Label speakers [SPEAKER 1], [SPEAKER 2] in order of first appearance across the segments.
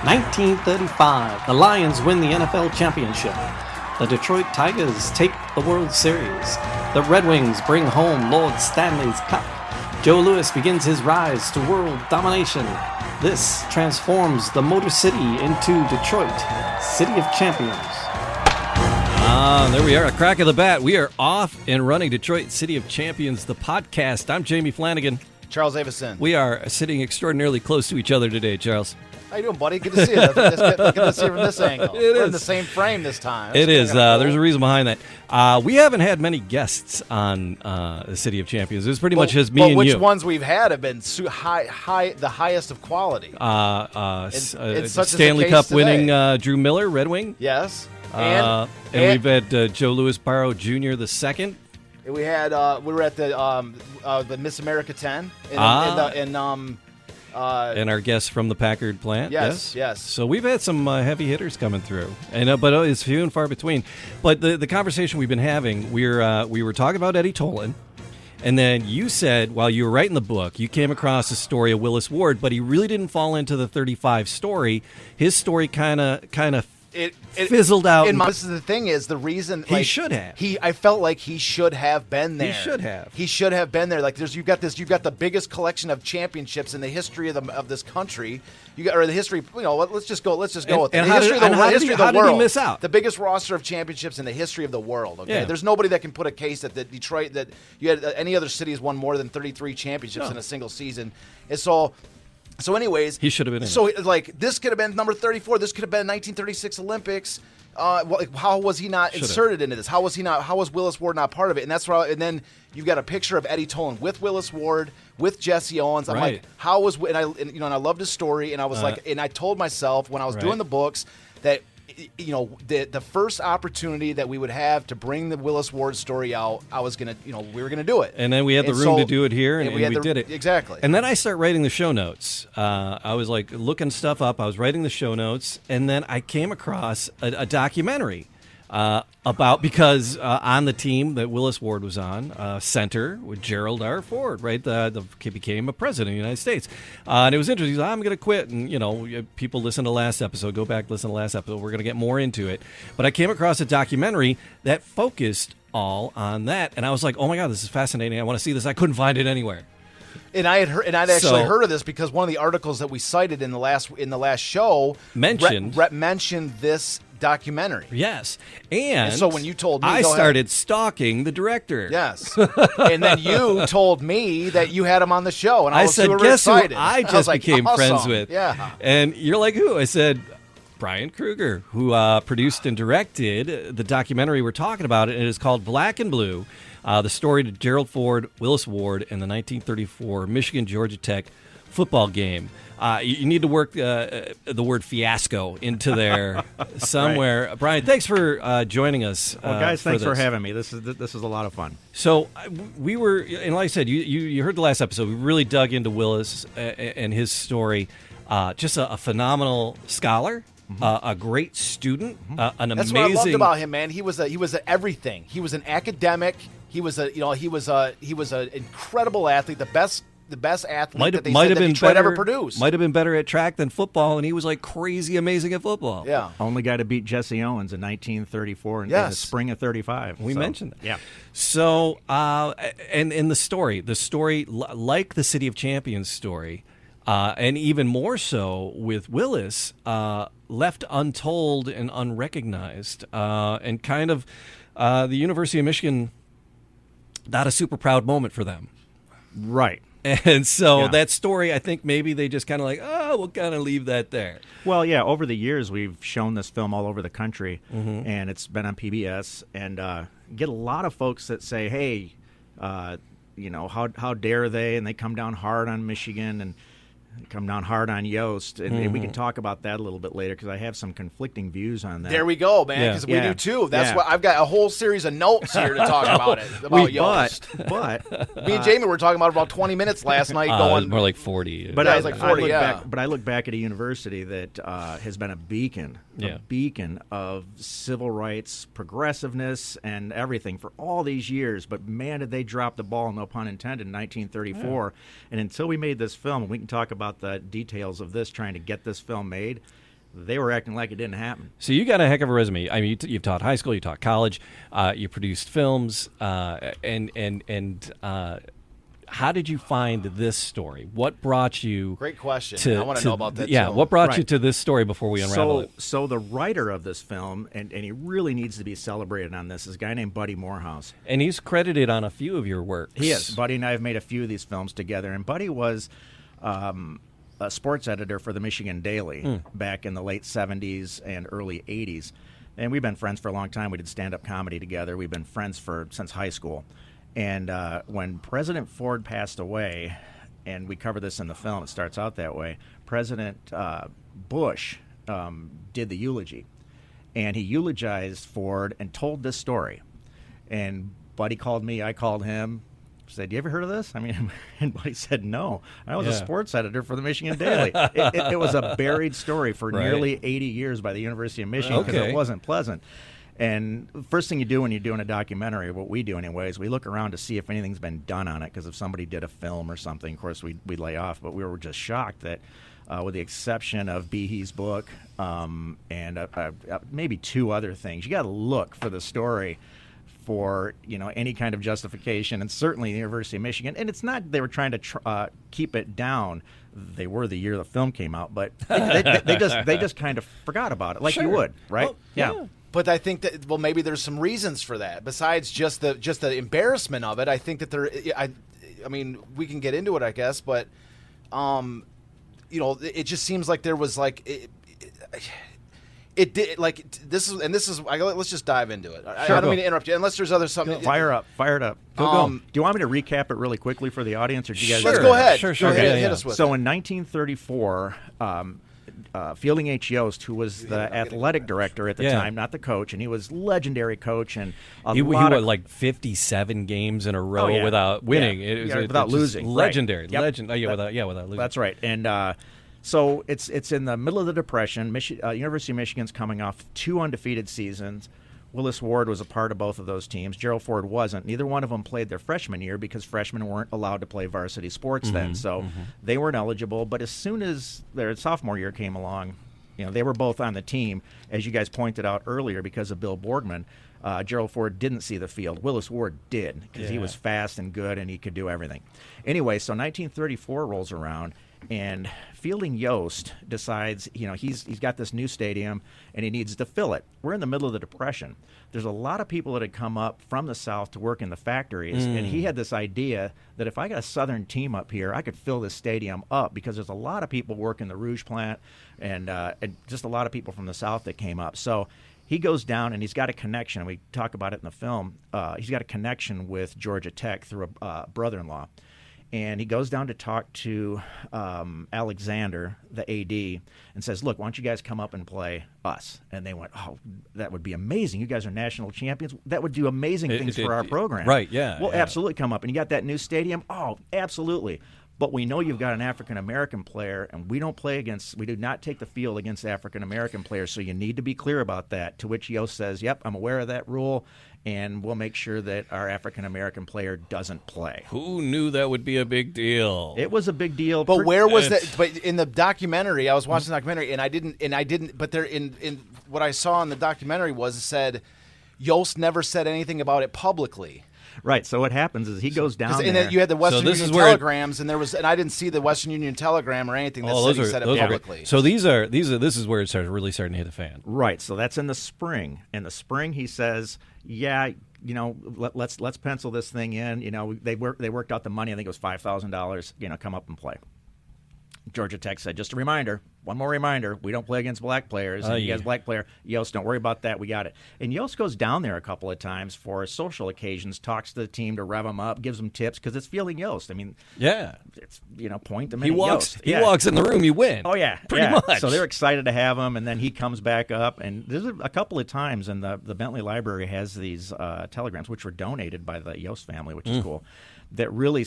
[SPEAKER 1] 1935, the Lions win the NFL championship. The Detroit Tigers take the World Series. The Red Wings bring home Lord Stanley's Cup. Joe Louis begins his rise to world domination. This transforms the Motor City into Detroit, City of Champions.
[SPEAKER 2] There we are, a crack of the bat. We are off and running Detroit City of Champions, the podcast. I'm Jamie Flanagan.
[SPEAKER 3] Charles Avison.
[SPEAKER 2] We are sitting extraordinarily close to each other today, Charles.
[SPEAKER 3] How you doing, buddy? Good to see you. Good to see you from this angle. We're in the same frame this time.
[SPEAKER 2] It is. There's a reason behind that. We haven't had many guests on the City of Champions. It was pretty much just me and you.
[SPEAKER 3] But which ones we've had have been the highest of quality.
[SPEAKER 2] Stanley Cup winning Drew Miller, Red Wing.
[SPEAKER 3] Yes.
[SPEAKER 2] And we've had Joe Louis Barrow Jr. the second.
[SPEAKER 3] We had we were at the Miss America 10
[SPEAKER 2] and our guests from the Packard plant.
[SPEAKER 3] Yes.
[SPEAKER 2] So we've had some heavy hitters coming through, and but it's few and far between. But the conversation we've been having, we were talking about Eddie Tolan, and then you said while you were writing the book, you came across the story of Willis Ward, but he really didn't fall into the 35 story. His story kind of It fizzled out.
[SPEAKER 3] This is the thing is the reason
[SPEAKER 2] he should have.
[SPEAKER 3] I felt like he should have been there.
[SPEAKER 2] He
[SPEAKER 3] should have been there. Like you've got the biggest collection of championships in the history of this country. The history. Let's just go with it.
[SPEAKER 2] And how did he miss out?
[SPEAKER 3] The biggest roster of championships in the history of the world. Okay, there's nobody that can put a case that Detroit that you had any other city has won more than 33 championships in a single season. And so anyways,
[SPEAKER 2] he should have been in.
[SPEAKER 3] So this could have been number 34. This could have been 1936 Olympics. How was he not inserted into this? How was Willis Ward not part of it? And that's why. And then you've got a picture of Eddie Tolan with Willis Ward, with Jesse Owens. I'm like, how was? And I loved his story. And I was and I told myself when I was doing the books that the first opportunity that we would have to bring the Willis Ward story out, we were gonna do it.
[SPEAKER 2] And then we had the room to do it here, and we did it.
[SPEAKER 3] Exactly.
[SPEAKER 2] And then I start writing the show notes. I was like looking stuff up. I was writing the show notes, and then I came across a documentary because on the team that Willis Ward was on, center with Gerald Ford, right? He became a president of the United States. And it was interesting. He said, I'm going to quit. And, people listen to last episode. Go back, listen to last episode. We're going to get more into it. But I came across a documentary that focused all on that. And I was like, oh, my God, this is fascinating. I want to see this. I couldn't find it anywhere.
[SPEAKER 3] And I'd actually heard of this because one of the articles that we cited in the last show mentioned this documentary.
[SPEAKER 2] Yes. And
[SPEAKER 3] so when you told me,
[SPEAKER 2] I started stalking the director.
[SPEAKER 3] Yes. And then you told me that you had him on the show, and I was
[SPEAKER 2] said,
[SPEAKER 3] super
[SPEAKER 2] guess
[SPEAKER 3] excited.
[SPEAKER 2] Who I just became friends with.
[SPEAKER 3] Yeah.
[SPEAKER 2] And you're like, who? I said, Brian Kruger, who produced and directed the documentary we're talking about. And it is called Black and Blue, the story of Gerald Ford, Willis Ward, and the 1934 Michigan-Georgia Tech football game. You need to work the word fiasco into there somewhere. Right. Brian, thanks for joining us.
[SPEAKER 4] Well, guys, thanks for having me. This is a lot of fun.
[SPEAKER 2] So we were, and like I said, you heard the last episode. We really dug into Willis and his story. Just a phenomenal scholar. A great student, an amazing.
[SPEAKER 3] That's what I loved about him, man. He was everything. He was an academic. He was an incredible athlete. The best athlete that Detroit ever produced.
[SPEAKER 2] Might have been better at track than football, and he was like crazy amazing at football.
[SPEAKER 3] Yeah.
[SPEAKER 4] Only guy to beat Jesse Owens in 1934 in the spring of 35.
[SPEAKER 2] We mentioned that.
[SPEAKER 4] Yeah.
[SPEAKER 2] So, and in the story, like the City of Champions story, and even more so with Willis, left untold and unrecognized, and kind of the University of Michigan, not a super proud moment for them.
[SPEAKER 4] Right.
[SPEAKER 2] And so that story, I think maybe they just kind of like, we'll kind of leave that there.
[SPEAKER 4] Well, yeah, over the years we've shown this film all over the country, and it's been on PBS, and get a lot of folks that say, hey, how dare they, and they come down hard on Michigan and come down hard on Yost, and we can talk about that a little bit later because I have some conflicting views on that.
[SPEAKER 3] There we go, man, because we do too. That's why I've got a whole series of notes here to talk about it, about Yost.
[SPEAKER 4] But
[SPEAKER 3] me and Jamie were talking about 20 minutes last night. Going
[SPEAKER 2] more like 40.
[SPEAKER 3] But I was like 40,
[SPEAKER 4] But I look back at a university that has been a beacon of civil rights, progressiveness, and everything for all these years. But man, did they drop the ball, no pun intended, in 1934. And until we made this film, and we can talk about the details of this, trying to get this film made, they were acting like it didn't happen.
[SPEAKER 2] So you got a heck of a resume. I mean, you've taught high school, you taught college, you produced films, and how did you find this story? What brought you?
[SPEAKER 3] Great question. I want to know about that.
[SPEAKER 2] Yeah,
[SPEAKER 3] too.
[SPEAKER 2] what brought you to this story before we unravel it?
[SPEAKER 4] So the writer of this film, and he really needs to be celebrated on this, is a guy named Buddy Morehouse.
[SPEAKER 2] And he's credited on a few of your works.
[SPEAKER 4] He is. Buddy and I have made a few of these films together, and Buddy was a sports editor for the Michigan Daily back in the late 70s and early 80s. And we've been friends for a long time. We did stand-up comedy together. We've been friends since high school. And when President Ford passed away, and we cover this in the film, it starts out that way, President Bush did the eulogy. And he eulogized Ford and told this story. And Buddy called me, I called him, said, "You ever heard of this?" I mean, and Buddy said, "No. I was a sports editor for the Michigan Daily." It was a buried story for nearly 80 years by the University of Michigan because it wasn't pleasant. And the first thing you do when you're doing a documentary, what we do anyway, is we look around to see if anything's been done on it, because if somebody did a film or something, of course, we lay off. But we were just shocked that, with the exception of Behe's book and maybe two other things, you got to look for the story for any kind of justification, and certainly the University of Michigan. And it's not they were trying to keep it down. They were the year the film came out, but they just kind of forgot about it, like you would, right?
[SPEAKER 2] Well, yeah.
[SPEAKER 3] But I think that maybe there's some reasons for that besides just the embarrassment of it. I think that I mean, we can get into it, I guess, but it just seems like there was like it did like this is let's just dive into it. I don't mean to interrupt you unless there's other something.
[SPEAKER 4] Fire it up. Go. Do you want me to recap it really quickly for the audience, or do you guys?
[SPEAKER 3] Let's go ahead.
[SPEAKER 2] Sure.
[SPEAKER 3] Go ahead. Hit us with it.
[SPEAKER 4] So in 1934. Fielding H. Yost, who was the athletic director at the time, not the coach, and he was legendary coach, and
[SPEAKER 2] he won like 57 games in a row without winning.
[SPEAKER 4] Without losing.
[SPEAKER 2] Legendary,
[SPEAKER 4] right.
[SPEAKER 2] Legend. Without losing.
[SPEAKER 4] That's right. And so it's in the middle of the Depression. University of Michigan's coming off 2 undefeated seasons. Willis Ward was a part of both of those teams. Gerald Ford wasn't. Neither one of them played their freshman year because freshmen weren't allowed to play varsity sports then. So they weren't eligible. But as soon as their sophomore year came along, they were both on the team, as you guys pointed out earlier, because of Bill Boardman. Gerald Ford didn't see the field. Willis Ward did, because he was fast and good and he could do everything. Anyway, so 1934 rolls around, and Fielding Yost decides, he's got this new stadium and he needs to fill it. We're in the middle of the Depression. There's a lot of people that had come up from the South to work in the factories, and he had this idea that if I got a Southern team up here, I could fill this stadium up, because there's a lot of people working the Rouge plant and just a lot of people from the South that came up. So he goes down and he's got a connection. We talk about it in the film. He's got a connection with Georgia Tech through a brother-in-law. And he goes down to talk to Alexander, the AD, and says, "Look, why don't you guys come up and play us?" And they went, "Oh, that would be amazing. You guys are national champions. That would do amazing things for our program."
[SPEAKER 2] Right, yeah.
[SPEAKER 4] We'll absolutely come up. And you got that new stadium? Oh, absolutely. But we know you've got an African-American player, and we do not take the field against African-American players, so you need to be clear about that. To which Yost says, "Yep, I'm aware of that rule, and we'll make sure that our African-American player doesn't play."
[SPEAKER 2] Who knew that would be a big deal?
[SPEAKER 4] It was a big deal.
[SPEAKER 3] But where was that? But in the documentary, I was watching the documentary, and I didn't. But there, in what I saw in the documentary was it said Yost never said anything about it publicly.
[SPEAKER 4] Right. So what happens is he goes down there.
[SPEAKER 3] And you had the Western Union telegrams, and I didn't see the Western Union telegram or anything that said he said it publicly.
[SPEAKER 2] So this is where it's really starting to hit the fan.
[SPEAKER 4] Right. So that's in the spring. In the spring, he says, "Yeah, let's pencil this thing in. They worked out the money. I think it was $5,000. Come up and play." Georgia Tech said, "Just a reminder, one more reminder, we don't play against black players. And you guys, black player, Yost, don't worry about that. We got it." And Yost goes down there a couple of times for social occasions, talks to the team to rev them up, gives them tips, because it's Fielding Yost. I mean, it's, point them in Yost.
[SPEAKER 2] He walks in the room, you win.
[SPEAKER 4] Oh, yeah.
[SPEAKER 2] Pretty much.
[SPEAKER 4] So they're excited to have him, and then he comes back up. And there's a couple of times, and the Bentley Library has these telegrams, which were donated by the Yost family, which is cool, that really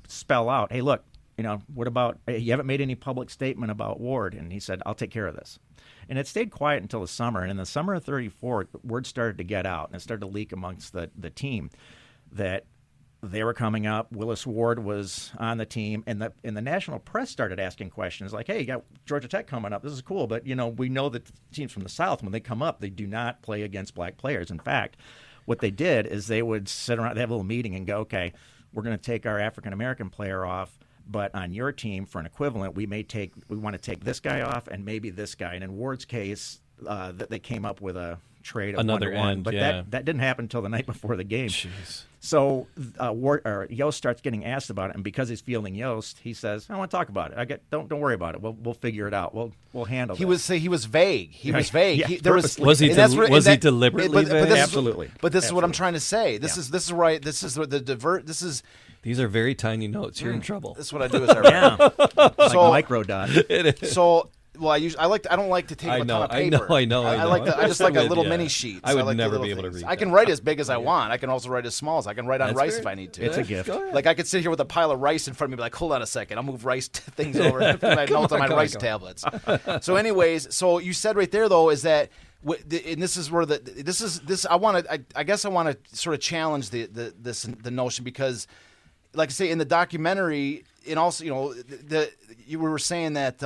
[SPEAKER 4] spell out, hey, look, what about, you haven't made any public statement about Ward? And he said, "I'll take care of this." And it stayed quiet until the summer. And in the summer of 34, word started to get out, and it started to leak amongst the team that they were coming up. Willis Ward was on the team, and the national press started asking questions like, "Hey, you got Georgia Tech coming up. This is cool, but we know that teams from the South, when they come up, they do not play against black players. In fact, what they did is they would sit around, they have a little meeting, and go, okay, we're going to take our African American player off, but on your team for an equivalent, we want to take this guy off and maybe this guy." And in Ward's case, that they came up with a trade of
[SPEAKER 2] another
[SPEAKER 4] 1-1,
[SPEAKER 2] end,
[SPEAKER 4] but
[SPEAKER 2] yeah.
[SPEAKER 4] that didn't happen until the night before the game.
[SPEAKER 2] Jeez.
[SPEAKER 4] So Yost starts getting asked about it, and because he's fielding Yost, he says, "I want to talk about it. Don't worry about it. We'll figure it out. We'll handle it."
[SPEAKER 3] He was vague. He was vague.
[SPEAKER 4] Yeah,
[SPEAKER 2] Was he deliberately vague?
[SPEAKER 4] Absolutely.
[SPEAKER 3] But this is what I'm
[SPEAKER 4] Absolutely.
[SPEAKER 3] trying to say. This is right. This is the divert. This is
[SPEAKER 2] These are very tiny notes. You're in trouble.
[SPEAKER 3] this is what I do. Is I write.
[SPEAKER 4] Like
[SPEAKER 3] So-
[SPEAKER 4] micro dot.
[SPEAKER 3] So. Well, I don't like to take up a ton of paper.
[SPEAKER 2] I know.
[SPEAKER 3] I just like a little
[SPEAKER 2] Yeah.
[SPEAKER 3] mini sheet.
[SPEAKER 2] I would
[SPEAKER 3] like the
[SPEAKER 2] never
[SPEAKER 3] little
[SPEAKER 2] be able to
[SPEAKER 3] things.
[SPEAKER 2] read
[SPEAKER 3] I can
[SPEAKER 2] that.
[SPEAKER 3] write as big as I want. I can also write as small as I can write on
[SPEAKER 2] That's
[SPEAKER 3] rice
[SPEAKER 2] fair.
[SPEAKER 3] if I need to.
[SPEAKER 4] It's a gift.
[SPEAKER 2] Go ahead.
[SPEAKER 3] Like I could sit here with a pile of rice in front of me, and be like, hold on a second, I'll move rice things over. My notes on my rice tablets. So, anyways, so you said right there though is that, and this is where this I guess I want to sort of challenge the notion, because, like I say, in the documentary, and also you were saying that.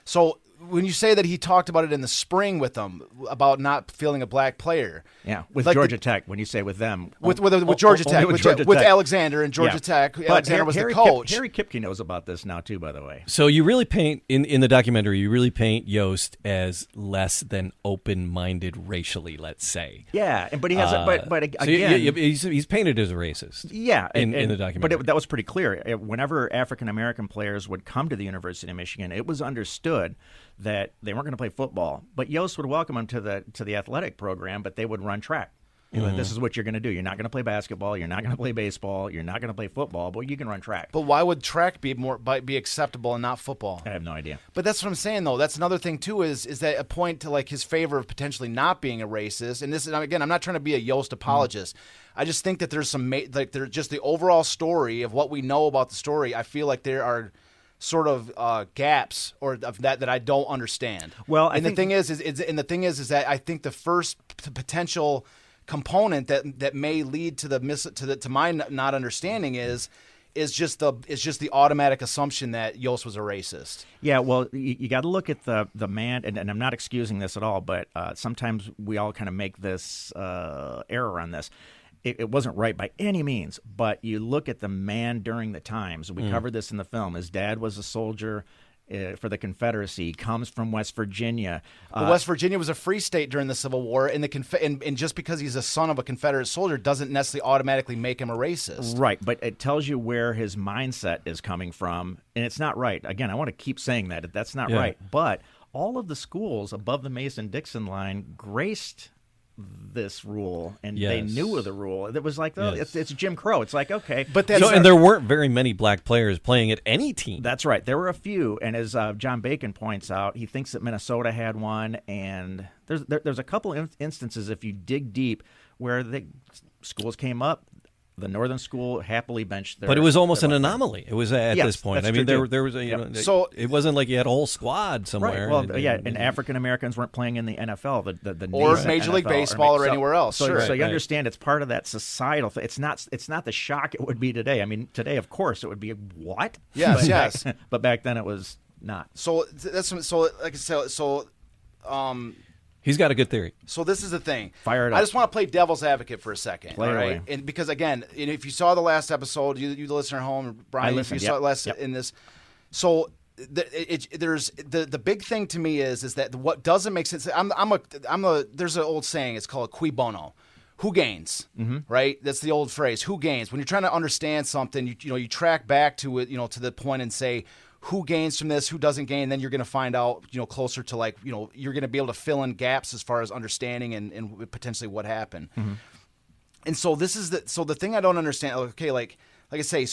[SPEAKER 3] So when you say that he talked about it in the spring with them about not feeling a black player,
[SPEAKER 4] Yeah, with
[SPEAKER 3] like
[SPEAKER 4] Georgia Tech. When you say with them,
[SPEAKER 3] with Georgia Tech,
[SPEAKER 4] only with
[SPEAKER 3] with Alexander and Georgia
[SPEAKER 4] Yeah.
[SPEAKER 3] Tech,
[SPEAKER 4] But
[SPEAKER 3] Alexander was
[SPEAKER 4] Harry
[SPEAKER 3] the coach.
[SPEAKER 4] Harry Kipke knows about this now too, by the way.
[SPEAKER 2] So you really paint in the documentary. You really paint Yost as less than open-minded racially. Let's say.
[SPEAKER 4] Yeah, but he has. But again,
[SPEAKER 2] so he's painted as a racist.
[SPEAKER 4] yeah,
[SPEAKER 2] in the documentary.
[SPEAKER 4] But that was pretty clear. Whenever African American players would come to the University of Michigan, it was understood that they weren't going to play football. But Yost would welcome them to the athletic program, but they would run track. This is what you're going to do. You're not going to play basketball. You're not going to play baseball. You're not going to play football, but you can run track.
[SPEAKER 3] But why would track be acceptable and not football?
[SPEAKER 4] I have no idea.
[SPEAKER 3] But that's what I'm saying, though. That's another thing too. Is that a point to like his favor of potentially not being a racist? And this, again, I'm not trying to be a Yost apologist. I just think that there's there's just the overall story of what we know about the story. I feel like there are sort of gaps or of that I don't understand.
[SPEAKER 4] Well,
[SPEAKER 3] the thing is that I think the first potential component that may lead to my not understanding is just the automatic assumption that Yost was a racist.
[SPEAKER 4] Yeah, well, you got to look at the man, and I'm not excusing this at all, but sometimes we all kind of make this error on this. It wasn't right by any means, but you look at the man during the times. We covered this in the film. His dad was a soldier for the Confederacy. He comes from West Virginia.
[SPEAKER 3] But West Virginia was a free state during the Civil War, and and just because he's a son of a Confederate soldier doesn't necessarily automatically make him a racist.
[SPEAKER 4] Right, but it tells you where his mindset is coming from, and it's not right. Again, I want to keep saying that. That's not right. But all of the schools above the Mason-Dixon line graced this rule, and they knew of the rule. It was like, it's Jim Crow. It's like, okay.
[SPEAKER 3] But
[SPEAKER 2] and there weren't very many black players playing at any team.
[SPEAKER 4] That's right. There were a few, and as John Bacon points out, he thinks that Minnesota had one, and there's a couple instances, if you dig deep, where the schools came up. The Northern School happily benched their.
[SPEAKER 2] But it was almost an anomaly. It was at this point. I mean, there was a
[SPEAKER 3] So
[SPEAKER 2] it wasn't like you had a whole squad somewhere.
[SPEAKER 4] Right. Well, and African Americans weren't playing in the NFL, the
[SPEAKER 3] or
[SPEAKER 4] nascent
[SPEAKER 3] Major League
[SPEAKER 4] NFL,
[SPEAKER 3] Baseball or anywhere else.
[SPEAKER 4] So,
[SPEAKER 3] Sure.
[SPEAKER 4] so you understand it's part of that societal thing. It's not the shock it would be today. I mean, today, of course, it would be what?
[SPEAKER 3] Yes,
[SPEAKER 4] but
[SPEAKER 3] yes.
[SPEAKER 4] But back then, it was not.
[SPEAKER 3] So like I said.
[SPEAKER 2] He's got a good theory.
[SPEAKER 3] So this is the thing.
[SPEAKER 4] Fire it up.
[SPEAKER 3] I just want to play devil's advocate for a second.
[SPEAKER 4] Play it
[SPEAKER 3] all right?
[SPEAKER 4] away.
[SPEAKER 3] And because again, if you saw the last episode, you the listener at home, Brian,
[SPEAKER 4] I listened,
[SPEAKER 3] if you saw it last in this. So there's the big thing to me is that what doesn't make sense. There's an old saying. It's called cui bono. Who gains? Right. That's the old phrase. Who gains? When you're trying to understand something, you track back to it, to the point and say, who gains from this, who doesn't gain, then you're going to find out, closer to you're going to be able to fill in gaps as far as understanding and potentially what happened. And so this is the thing I don't understand. Okay, like I say,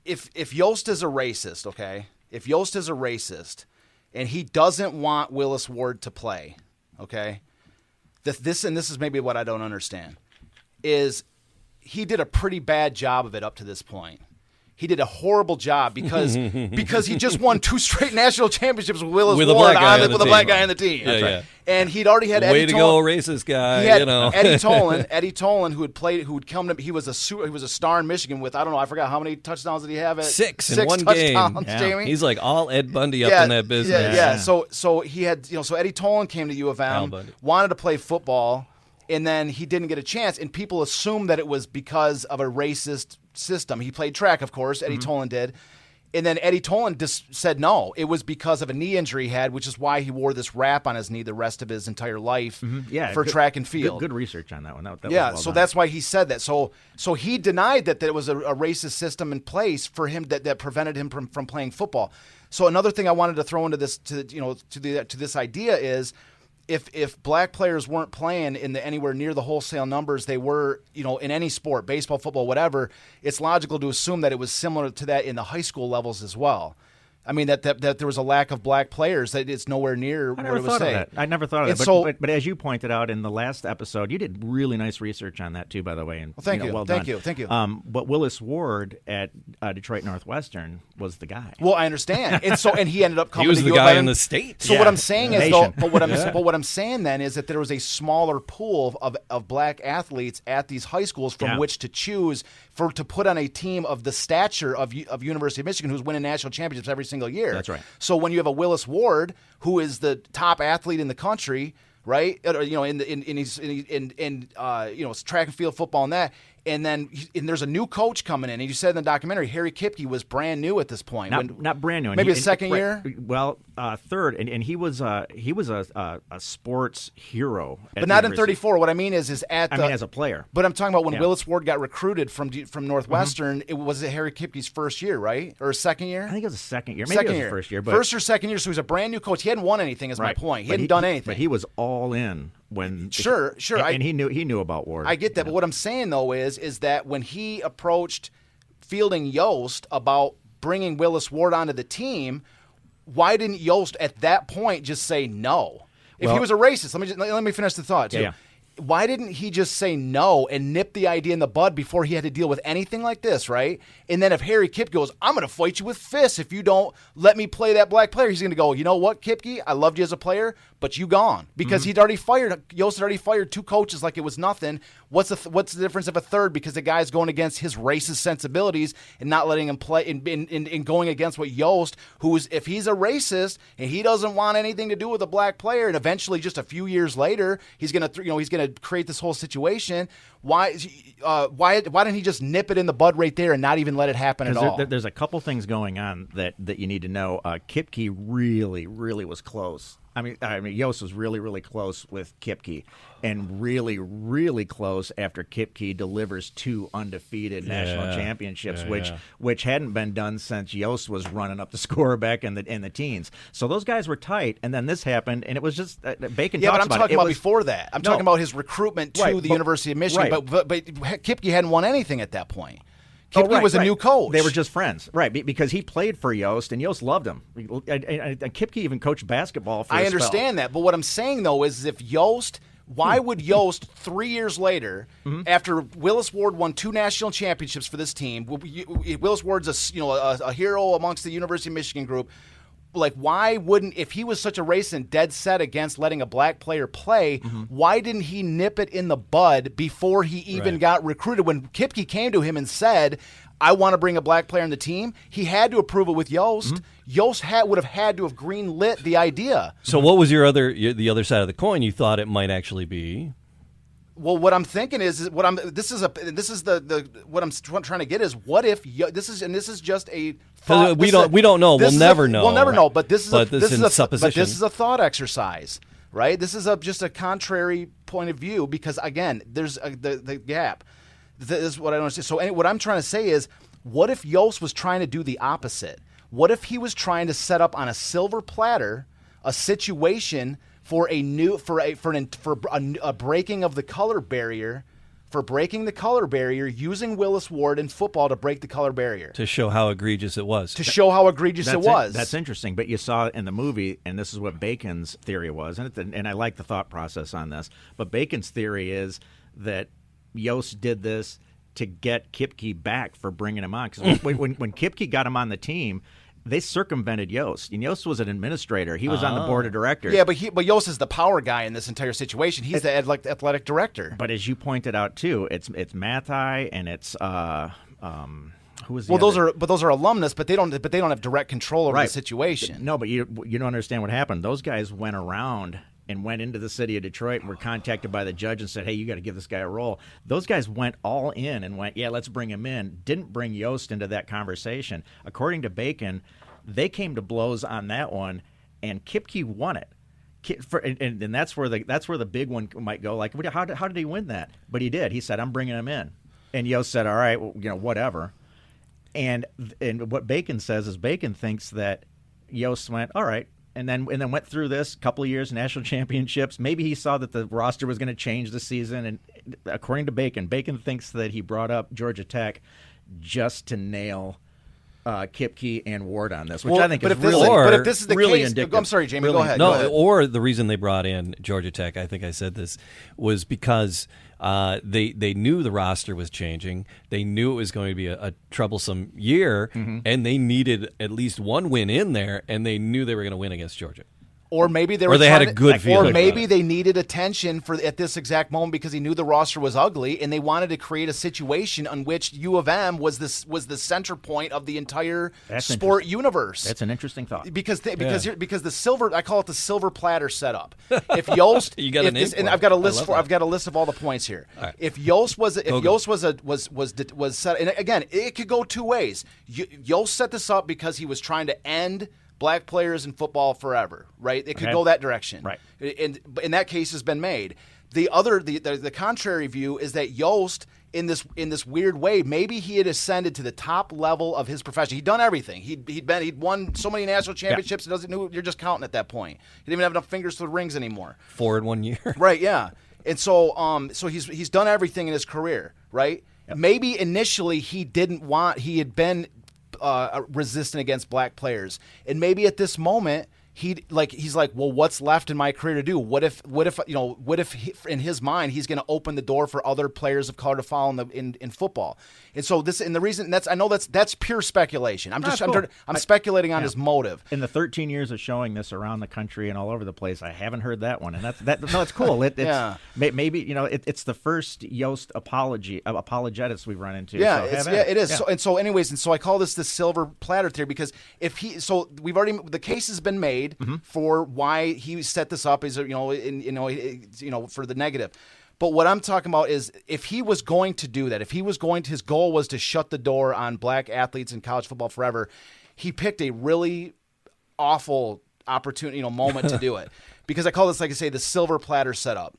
[SPEAKER 3] if Yost is a racist, okay, if Yost is a racist and he doesn't want Willis Ward to play, okay, this is maybe what I don't understand is. He did a pretty bad job of it up to this point. he did a horrible job because he just won 2 straight national championships with Willis
[SPEAKER 2] With a
[SPEAKER 3] Ward
[SPEAKER 2] black guy on the
[SPEAKER 3] with a
[SPEAKER 2] team.
[SPEAKER 3] black guy on the team.
[SPEAKER 2] Yeah, yeah.
[SPEAKER 3] And he'd already had
[SPEAKER 2] Way
[SPEAKER 3] Eddie
[SPEAKER 2] to
[SPEAKER 3] Tolan.
[SPEAKER 2] go, racist guy.
[SPEAKER 3] He had
[SPEAKER 2] You know,
[SPEAKER 3] Eddie Tolan, who would come to. He was a star in Michigan with, I don't know, I forgot how many touchdowns did he have?
[SPEAKER 2] Six
[SPEAKER 3] Six
[SPEAKER 2] in one
[SPEAKER 3] touchdowns,
[SPEAKER 2] game.
[SPEAKER 3] Jamie.
[SPEAKER 2] He's like all Ed Bundy up in that business.
[SPEAKER 3] Yeah. So he had, so Eddie Tolan came to U of
[SPEAKER 2] Al
[SPEAKER 3] M,
[SPEAKER 2] Bundy.
[SPEAKER 3] wanted to play football, and then he didn't get a chance, and people assumed that it was because of a racist system. He played track, of course. Eddie Tolan did. And then Eddie Tolan just said no. It was because of a knee injury he had, which is why he wore this wrap on his knee the rest of his entire life for track and field.
[SPEAKER 4] Good research on that one. That was
[SPEAKER 3] yeah,
[SPEAKER 4] well
[SPEAKER 3] so
[SPEAKER 4] done.
[SPEAKER 3] that's why he said that. So he denied that there was a racist system in place for him that prevented him from playing football. So another thing I wanted to throw into this to this idea is, if black players weren't playing in anywhere near the wholesale numbers they were, in any sport, baseball, football, whatever, it's logical to assume that it was similar to that in the high school levels as well. I mean, that there was a lack of black players, that it's nowhere near what it was saying.
[SPEAKER 4] I never thought of
[SPEAKER 3] And
[SPEAKER 4] that.
[SPEAKER 3] so-
[SPEAKER 4] But as you pointed out in the last episode, you did really nice research on that too, by the way. And,
[SPEAKER 3] Well, thank you.
[SPEAKER 4] Well
[SPEAKER 3] Thank
[SPEAKER 4] done.
[SPEAKER 3] you. Thank you.
[SPEAKER 4] But Willis Ward at Detroit Northwestern was the guy.
[SPEAKER 3] Well, I understand, and he ended up coming.
[SPEAKER 2] He was
[SPEAKER 3] to
[SPEAKER 2] the
[SPEAKER 3] U of
[SPEAKER 2] guy
[SPEAKER 3] M.
[SPEAKER 2] in the state.
[SPEAKER 3] So what I'm saying is,
[SPEAKER 4] Nation.
[SPEAKER 3] though, but what I'm saying then is that there was a smaller pool of black athletes at these high schools from which to choose to put on a team of the stature of University of Michigan, who's winning national championships every single year.
[SPEAKER 4] That's right.
[SPEAKER 3] So when you have a Willis Ward, who is the top athlete in the country, right? In track and field football and that. And then there's a new coach coming in, and you said in the documentary, Harry Kipke was brand new at this point.
[SPEAKER 4] Not brand new.
[SPEAKER 3] Maybe a second year.
[SPEAKER 4] Well, third, and he was a sports hero,
[SPEAKER 3] But not in 34. What I mean is
[SPEAKER 4] as a player.
[SPEAKER 3] But I'm talking about when Willis Ward got recruited from Northwestern. It was Harry Kipke's first year, right, or second year?
[SPEAKER 4] I think it was a second year. Maybe it was his first year. But
[SPEAKER 3] first or second year. So he was a brand new coach. He hadn't won anything. Is my point. He hadn't done anything.
[SPEAKER 4] But he was all in when.
[SPEAKER 3] Sure.
[SPEAKER 4] And he knew about Ward.
[SPEAKER 3] I get that, but what I'm saying though is that when he approached Fielding Yost about bringing Willis Ward onto the team, why didn't Yost at that point just say no? If he was a racist, let me finish the thought too.
[SPEAKER 4] Yeah.
[SPEAKER 3] Why didn't he just say no and nip the idea in the bud before he had to deal with anything like this, right? And then if Harry Kipke goes, I'm going to fight you with fists if you don't let me play that black player, he's going to go, you know what, Kipke, I loved you as a player, but you gone. Because Yost had already fired 2 coaches like it was nothing. What's the difference of a third? Because the guy's going against his racist sensibilities and not letting him play and going against what Yost, if he's a racist and he doesn't want anything to do with a black player, and eventually just a few years later he's going to create this whole situation. Why didn't he just nip it in the bud right there and not even let it happen at all?
[SPEAKER 4] There's a couple things going on that you need to know. Kipke really, really was close. I mean, Yost was really, really close with Kipke, and really, really close after Kipke delivers 2 undefeated national championships, which hadn't been done since Yost was running up the score back in the teens. So those guys were tight, and then this happened, and it was just Bacon.
[SPEAKER 3] Yeah, but I'm talking about
[SPEAKER 4] was,
[SPEAKER 3] before that. I'm talking about his recruitment to the University of Michigan.
[SPEAKER 4] Right.
[SPEAKER 3] But Kipke hadn't won anything at that point. Kipke was a new coach.
[SPEAKER 4] They were just friends, right? Because he played for Yost, and Yost loved him. And Kipke even coached basketball for
[SPEAKER 3] I
[SPEAKER 4] a
[SPEAKER 3] understand
[SPEAKER 4] spell.
[SPEAKER 3] that, but what I'm saying though is if Yost, why would Yost 3 years later, after Willis Ward won 2 national championships for this team, Willis Ward's a hero amongst the University of Michigan group. Like, why wouldn't, if he was such a racist and dead set against letting a black player play, why didn't he nip it in the bud before he even got recruited? When Kipke came to him and said, I want to bring a black player on the team, he had to approve it with Yost. Yost would have had to have green-lit the idea.
[SPEAKER 2] So what was the other side of the coin you thought it might actually be?
[SPEAKER 3] Well, what I'm thinking is what I'm trying to get is what if this is just a thought.
[SPEAKER 2] We don't know. We'll never know.
[SPEAKER 3] We'll never know. But this is a
[SPEAKER 2] supposition.
[SPEAKER 3] This is a thought exercise, right? This is just a contrary point of view because again, there's the gap. This is what I don't understand. So what I'm trying to say is, what if Yost was trying to do the opposite? What if he was trying to set up on a silver platter a situation for a breaking of the color barrier, using Willis Ward in football to break the color barrier.
[SPEAKER 2] To show how egregious it was.
[SPEAKER 4] That's interesting. But you saw in the movie, and this is what Bacon's theory was, and I like the thought process on this, but Bacon's theory is that Yost did this to get Kipke back for bringing him on. Because when Kipke got him on the team, they circumvented Yost. And Yost was an administrator. He was on the board of directors.
[SPEAKER 3] Yeah, but Yost is the power guy in this entire situation. He's the athletic director.
[SPEAKER 4] But as you pointed out too, it's Mathai and it's who was the
[SPEAKER 3] well,
[SPEAKER 4] other?
[SPEAKER 3] those are alumnus, but they don't have direct control over the situation.
[SPEAKER 4] No, but you don't understand what happened. Those guys went around and went into the city of Detroit and were contacted by the judge and said, hey, you got to give this guy a role. Those guys went all in and went, yeah, let's bring him in. Didn't bring Yost into that conversation. According to Bacon, they came to blows on that one, and Kipke won it. And that's where the big one might go. Like, how did he win that? But he did. He said, I'm bringing him in. And Yost said, all right, well, whatever. And what Bacon says is Bacon thinks that Yost went, all right, and then went through this couple of years, national championships. Maybe he saw that the roster was going to change this season, and according to Bacon thinks that he brought up Georgia Tech just to nail Kipke and Ward on this, which I think is really,
[SPEAKER 3] but if this is the
[SPEAKER 4] really
[SPEAKER 3] case,
[SPEAKER 4] indicative.
[SPEAKER 3] I'm sorry, Jamie, go ahead.
[SPEAKER 2] No,
[SPEAKER 3] go ahead.
[SPEAKER 2] or the reason they brought in Georgia Tech, I think I said this, was because they knew the roster was changing. They knew it was going to be a troublesome year, and they needed at least one win in there, and they knew they were going to win against Georgia.
[SPEAKER 3] Or maybe they
[SPEAKER 2] had a good feeling.
[SPEAKER 3] Or maybe they needed attention at this exact moment because he knew the roster was ugly, and they wanted to create a situation on which U of M was the center point of the entire sport universe.
[SPEAKER 4] That's an interesting thought.
[SPEAKER 3] Because the silver, I call it the silver platter setup. If Yost,
[SPEAKER 2] you got a name for it.
[SPEAKER 3] and I've got a list of all the points here.
[SPEAKER 2] Right.
[SPEAKER 3] If Yost was set, and again, it could go two ways. Yost set this up because he was trying to end black players in football forever, right? It could go that direction,
[SPEAKER 4] right?
[SPEAKER 3] And in that case has been made. The contrary view is that Yost, in this weird way, maybe he had ascended to the top level of his profession. He'd done everything. He'd won so many national championships. Yeah. You're just counting at that point. He didn't even have enough fingers for the rings anymore.
[SPEAKER 2] 4 in 1 year,
[SPEAKER 3] right? Yeah. And so he's done everything in his career, right? Yep. Maybe initially he had been resistant against black players, and maybe at this moment he's like, well, what's left in my career to do? What if in his mind he's going to open the door for other players of color to follow in football? And so the reason that's pure speculation. I'm speculating on his motive.
[SPEAKER 4] In the 13 years of showing this around the country and all over the place, I haven't heard that one, and it's cool. Maybe it's the first Yost apologetics we've run into.
[SPEAKER 3] Yeah,
[SPEAKER 4] so
[SPEAKER 3] it is. Yeah. So I call this the silver platter theory because the case has been made for why he set this up is for the negative. But what I'm talking about is if he was going to do that, his goal was to shut the door on black athletes in college football forever, he picked a really awful opportunity, moment to do it. Because I call this, like I say, the silver platter setup.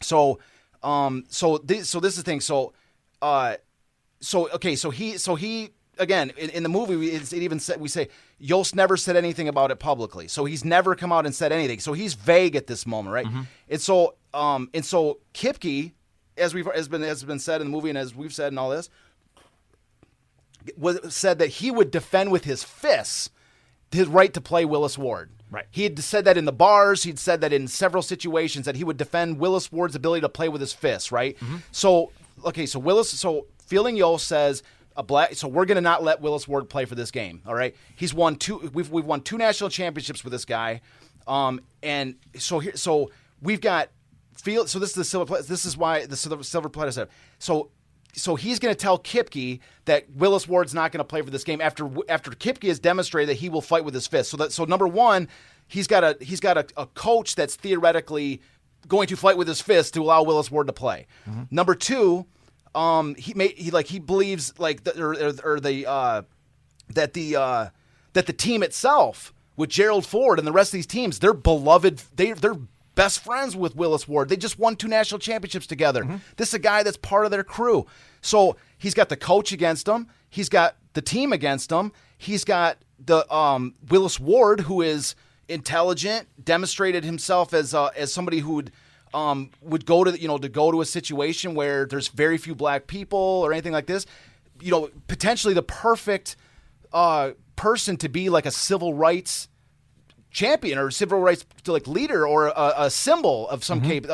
[SPEAKER 3] So this is the thing. So he again, in the movie, we say Yost never said anything about it publicly, so he's never come out and said anything. So he's vague at this moment, right? And so Kipke, as has been said in the movie, and as we've said in all this, said that he would defend with his fists his right to play Willis Ward.
[SPEAKER 4] Right.
[SPEAKER 3] He had said that in the bars. He'd said that in several situations that he would defend Willis Ward's ability to play with his fists. Right. So Fielding Yost says. So we're going to not let Willis Ward play for this game. All right, he's won two. We've won 2 national championships with this guy, and so we've got field. So this is the silver. This is why the silver platter said. So he's going to tell Kipke that Willis Ward's not going to play for this game after Kipke has demonstrated that he will fight with his fists. So number one, he's got a coach that's theoretically going to fight with his fists to allow Willis Ward to play. Number two. He believes that the team itself with Gerald Ford and the rest of these teams, they're beloved. They're best friends with Willis Ward. They just won 2 national championships together. This is a guy that's part of their crew. So he's got the coach against him. He's got the team against him. He's got the Willis Ward, who is intelligent, demonstrated himself as somebody who would go to a situation where there's very few black people or anything like this, potentially the perfect person to be like a civil rights champion or civil rights leader or a symbol of some case,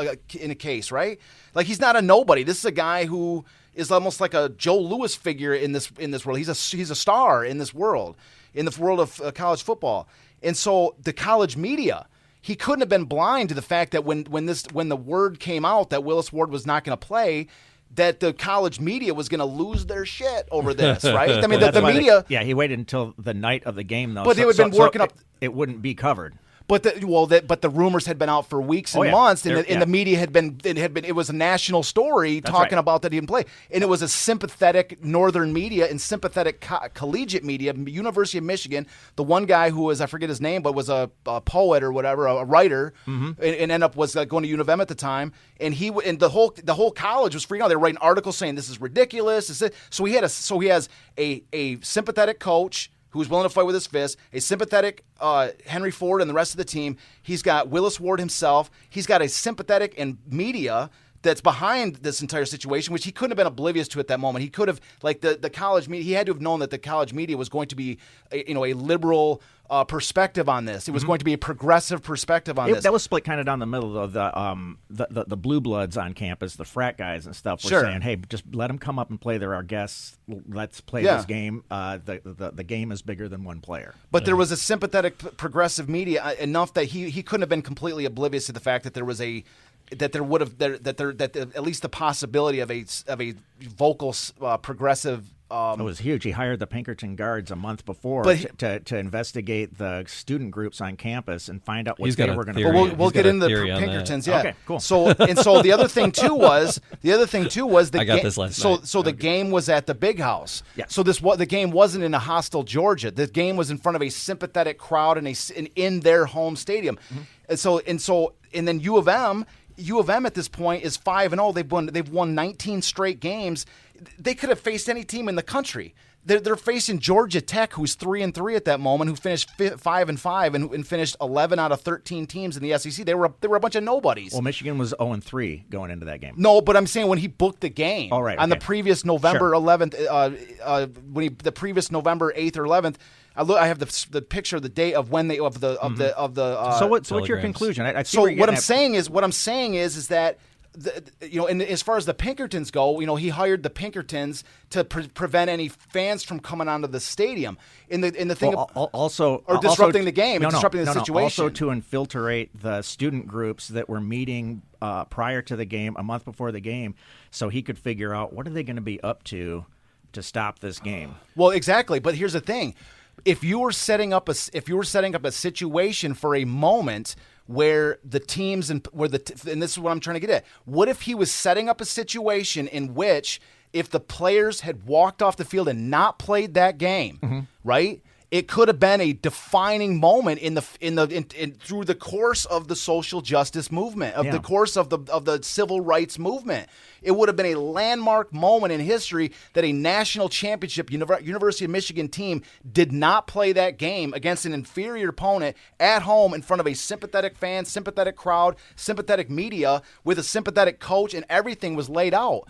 [SPEAKER 3] in a case, right? Like he's not a nobody. This is a guy who is almost like a Joe Louis figure in this world. He's a star in this world, of college football. And so the college media, he couldn't have been blind to the fact that when the word came out that Willis Ward was not going to play, that the college media was going to lose their shit over this, right? I mean, the media.
[SPEAKER 4] He waited until the night of the game, though.
[SPEAKER 3] But they would have been working up.
[SPEAKER 4] It wouldn't be covered.
[SPEAKER 3] But the rumors had been out for weeks and months, and the media had been. It was a national story talking about that he didn't play, and it was a sympathetic northern media and sympathetic collegiate media. University of Michigan, the one guy who was, I forget his name, but was a poet or whatever, a writer, and ended up was going to U of M at the time, and the whole college was freaking out. They were writing articles saying this is ridiculous. So he has a sympathetic coach who's willing to fight with his fist, a sympathetic Gerry Ford and the rest of the team. He's got Willis Ward himself. He's got a sympathetic and media that's behind this entire situation, which he couldn't have been oblivious to at that moment. He could have, like the college media, he had to have known that the college media was going to be a liberal perspective on this. It was going to be a progressive perspective on this.
[SPEAKER 4] That was split kind of down the middle of the blue bloods on campus, the frat guys and stuff were saying, hey, just let them come up and play. They're our guests. Let's play this game. The game is bigger than one player.
[SPEAKER 3] But there was a sympathetic progressive media enough that he couldn't have been completely oblivious to the fact that there was at least the possibility of a vocal progressive.
[SPEAKER 4] It was huge. He hired the Pinkerton Guards a month before to investigate the student groups on campus and find out what they were going to do.
[SPEAKER 3] We'll get into the Pinkertons. Yeah.
[SPEAKER 4] Okay, cool.
[SPEAKER 3] So the other thing too was
[SPEAKER 2] I got this last night.
[SPEAKER 3] So the game was at the Big House.
[SPEAKER 4] Yeah.
[SPEAKER 3] So the game wasn't in a hostile Georgia. The game was in front of a sympathetic crowd and in their home stadium. And then U of M at this point is 5-0. They've won 19 straight games. They could have faced any team in the country. They're facing Georgia Tech, who's 3-3 at that moment, who finished 5-5 and finished 11 out of 13 teams in the SEC. They were a bunch of nobodies.
[SPEAKER 4] Well, Michigan was 0-3 going into that game.
[SPEAKER 3] No, but I'm saying when he booked the game on the previous November 11th, the previous November 8th or 11th. I have the picture of the day of when
[SPEAKER 4] So what's your conclusion?
[SPEAKER 3] What I'm saying is that. And as far as the Pinkertons go, he hired the Pinkertons to prevent any fans from coming onto the stadium. Disrupting the game, disrupting the situation.
[SPEAKER 4] Also to infiltrate the student groups that were meeting prior to the game, a month before the game, so he could figure out what are they going to be up to stop this game.
[SPEAKER 3] Well, exactly. But here's the thing: if you were setting up a situation for a moment where the teams and this is what I'm trying to get at. What if he was setting up a situation in which if the players had walked off the field and not played that game, right? It could have been a defining moment through the course of the social justice movement, the course of the civil rights movement. It would have been a landmark moment in history that a national championship University of Michigan team did not play that game against an inferior opponent at home in front of a sympathetic fan, sympathetic crowd, sympathetic media with a sympathetic coach, and everything was laid out.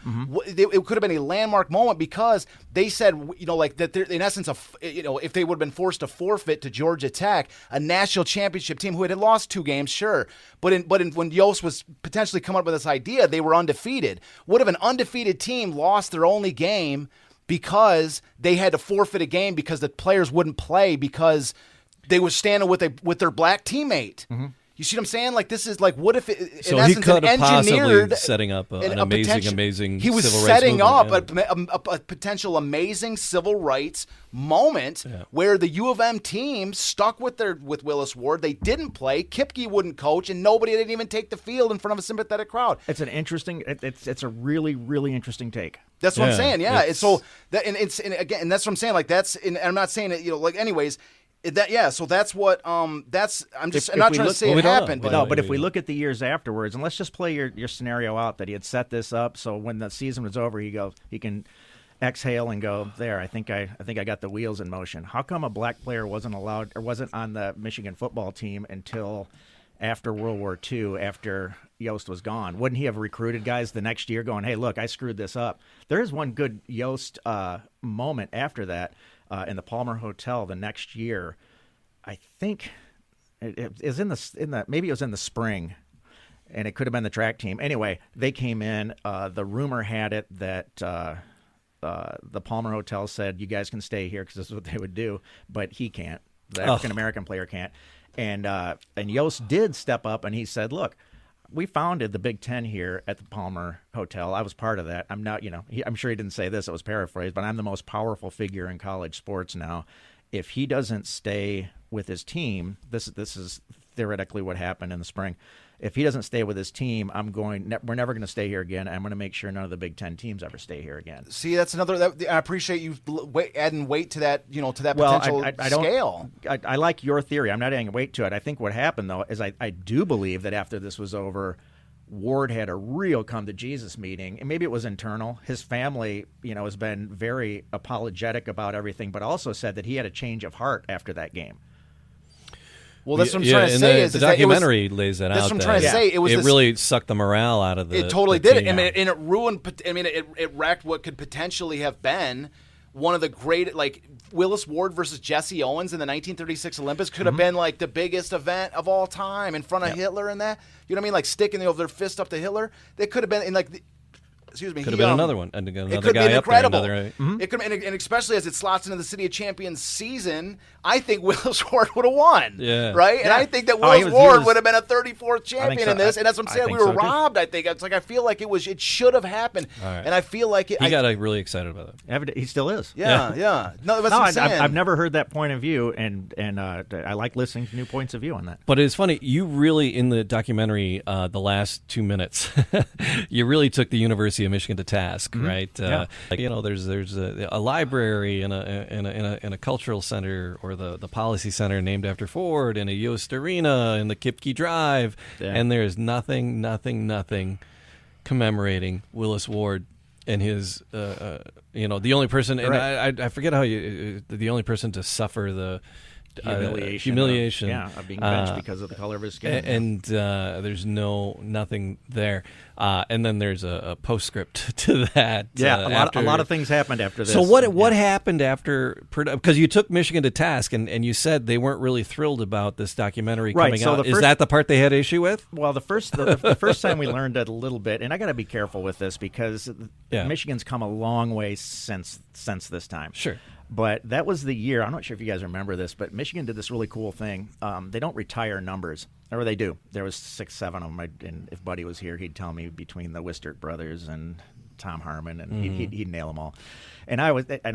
[SPEAKER 3] It could have been a landmark moment because they said, that in essence, if they would have been forced to forfeit to Georgia Tech, a national championship team who had lost 2 games, sure, but when Yost was potentially coming up with this idea, they were undefeated. What if an undefeated team lost their only game because they had to forfeit a game because the players wouldn't play because they were standing with their black teammate? You see what I'm saying? Like, this is like, what if, in essence,
[SPEAKER 2] he could have
[SPEAKER 3] engineered
[SPEAKER 2] possibly setting up an amazing
[SPEAKER 3] he was
[SPEAKER 2] civil
[SPEAKER 3] setting
[SPEAKER 2] rights
[SPEAKER 3] up
[SPEAKER 2] movement,
[SPEAKER 3] a potential amazing civil rights moment where the U of M team stuck with Willis Ward. They didn't play. Kipke wouldn't coach, and nobody didn't even take the field in front of a sympathetic crowd.
[SPEAKER 4] It's an interesting. It's a really, really interesting take.
[SPEAKER 3] That's what I'm saying. Yeah. And so and that's what I'm saying. Like, and I'm not saying it. Anyways. So that's what I'm not trying to say it happened.
[SPEAKER 4] But if we look at the years afterwards, and let's just play your scenario out that he had set this up so when the season was over, he can exhale and go, there, I think I got the wheels in motion. How come a black player wasn't allowed or wasn't on the Michigan football team until after World War II, after Yost was gone? Wouldn't he have recruited guys the next year going, hey, look, I screwed this up? There is one good Yost moment after that. In the Palmer Hotel the next year, I think it was maybe it was in the spring, and it could have been the track team. Anyway, they came in. The rumor had it that the Palmer Hotel said, you guys can stay here because this is what they would do, but he can't. The African-American player can't. And Yost did step up, and he said, look, we founded the Big Ten here at the Palmer Hotel. I was part of that. I'm not, I'm sure he didn't say this. It was paraphrased, but I'm the most powerful figure in college sports now. If he doesn't stay with his team, this is theoretically what happened in the spring. If he doesn't stay with his team, we're never going to stay here again. I'm going to make sure none of the Big Ten teams ever stay here again.
[SPEAKER 3] See, that's another. I appreciate you adding weight to that. To that potential scale.
[SPEAKER 4] I like your theory. I'm not adding weight to it. I think what happened though is I do believe that after this was over, Ward had a real come to Jesus meeting, and maybe it was internal. His family, has been very apologetic about everything, but also said that he had a change of heart after that game.
[SPEAKER 3] Well, that's what I'm trying to say.
[SPEAKER 2] The documentary lays that out.
[SPEAKER 3] That's what I'm trying to say.
[SPEAKER 2] It really sucked the morale out of the.
[SPEAKER 3] It totally did. And it ruined. It wrecked what could potentially have been one of the great, Willis Ward versus Jesse Owens in the 1936 Olympics could have been the biggest event of all time in front of Hitler and that. You know what I mean? Sticking their fist up to Hitler. They could have been in Excuse me.
[SPEAKER 2] Could have been another one. And another
[SPEAKER 3] it could
[SPEAKER 2] guy
[SPEAKER 3] have been incredible.
[SPEAKER 2] It
[SPEAKER 3] could, and especially as it slots into the City of Champions season, I think Willis Ward would have won.
[SPEAKER 2] Yeah.
[SPEAKER 3] Right? And I think that Willis Ward would have been a 34th champion in this. And that's what I'm saying. We were robbed, I think. It's I feel like it should have happened.
[SPEAKER 2] Right.
[SPEAKER 3] And I feel like it.
[SPEAKER 2] He got really excited about it.
[SPEAKER 4] He still is.
[SPEAKER 3] Yeah. No, that's what I'm saying.
[SPEAKER 4] I've never heard that point of view, and I like listening to new points of view on that.
[SPEAKER 2] But it's funny, you really, in the documentary, the last 2 minutes, you really took the University of Michigan to task, right? There's a library and a cultural center, or the policy center named after Ford, and a Yost Arena and the Kipke Drive, and there's nothing commemorating Willis Ward and his, the only person, and I forget how the only person to suffer the humiliation
[SPEAKER 4] of being benched because of the color of his skin,
[SPEAKER 2] and there's nothing there, and then there's a postscript to that.
[SPEAKER 4] A lot of things happened after this.
[SPEAKER 2] So what happened after? Because you took Michigan to task, and you said they weren't really thrilled about this documentary coming out. Is that the part they had issue with?
[SPEAKER 4] Well, the first time we learned it a little bit, and I got to be careful with this because Michigan's come a long way since this time.
[SPEAKER 2] Sure.
[SPEAKER 4] But that was the year. I'm not sure if you guys remember this, but Michigan did this really cool thing. They don't retire numbers, or they do. There was 6, 7 of them. And if Buddy was here, he'd tell me between the Wistert brothers and Tom Harmon, and he'd nail them all. And I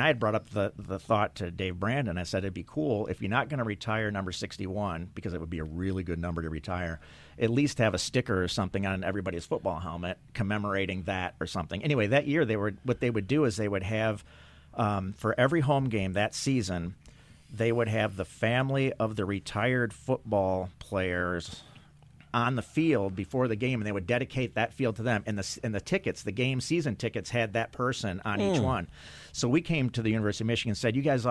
[SPEAKER 4] had brought up the thought to Dave Brandon. I said it'd be cool if you're not going to retire number 61, because it would be a really good number to retire. At least have a sticker or something on everybody's football helmet commemorating that or something. Anyway, that year what they would do is they would have. For every home game that season, they would have the family of the retired football players on the field before the game, and they would dedicate that field to them. And the tickets, the game season tickets, had that person on each one. So we came to the University of Michigan and said, you guys